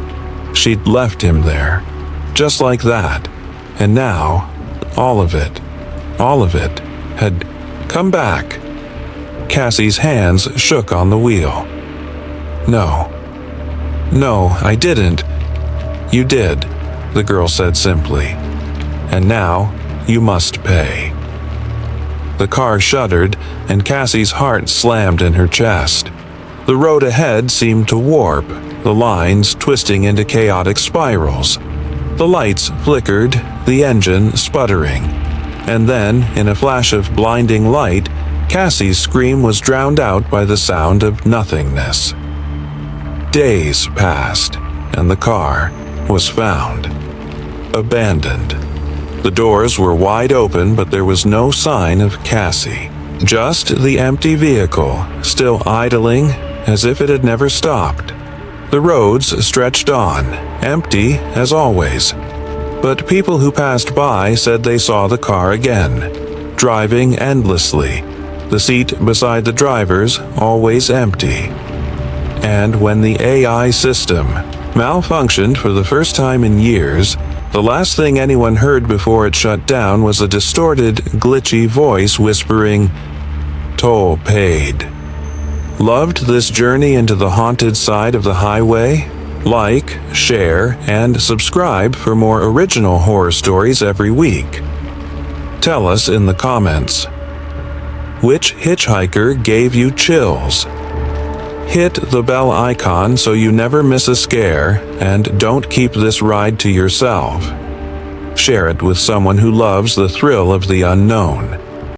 She'd left him there, just like that. And now, all of it had come back. Cassie's hands shook on the wheel. No, I didn't." "You did," the girl said simply. "And now you must pay." The car shuddered, and Cassie's heart slammed in her chest. The road ahead seemed to warp, the lines twisting into chaotic spirals. The lights flickered, the engine sputtering. And then, in a flash of blinding light, Cassie's scream was drowned out by the sound of nothingness. Days passed, and the car was found. Abandoned. The doors were wide open, but there was no sign of Cassie. Just the empty vehicle, still idling as if it had never stopped. The roads stretched on, empty as always. But people who passed by said they saw the car again, driving endlessly, the seat beside the driver's always empty. And when the AI system malfunctioned for the first time in years, the last thing anyone heard before it shut down was a distorted, glitchy voice whispering, "Toll paid." Loved this journey into the haunted side of the highway? Like, share, and subscribe for more original horror stories every week. Tell us in the comments. Which hitchhiker gave you chills? Hit the bell icon so you never miss a scare, and don't keep this ride to yourself. Share it with someone who loves the thrill of the unknown.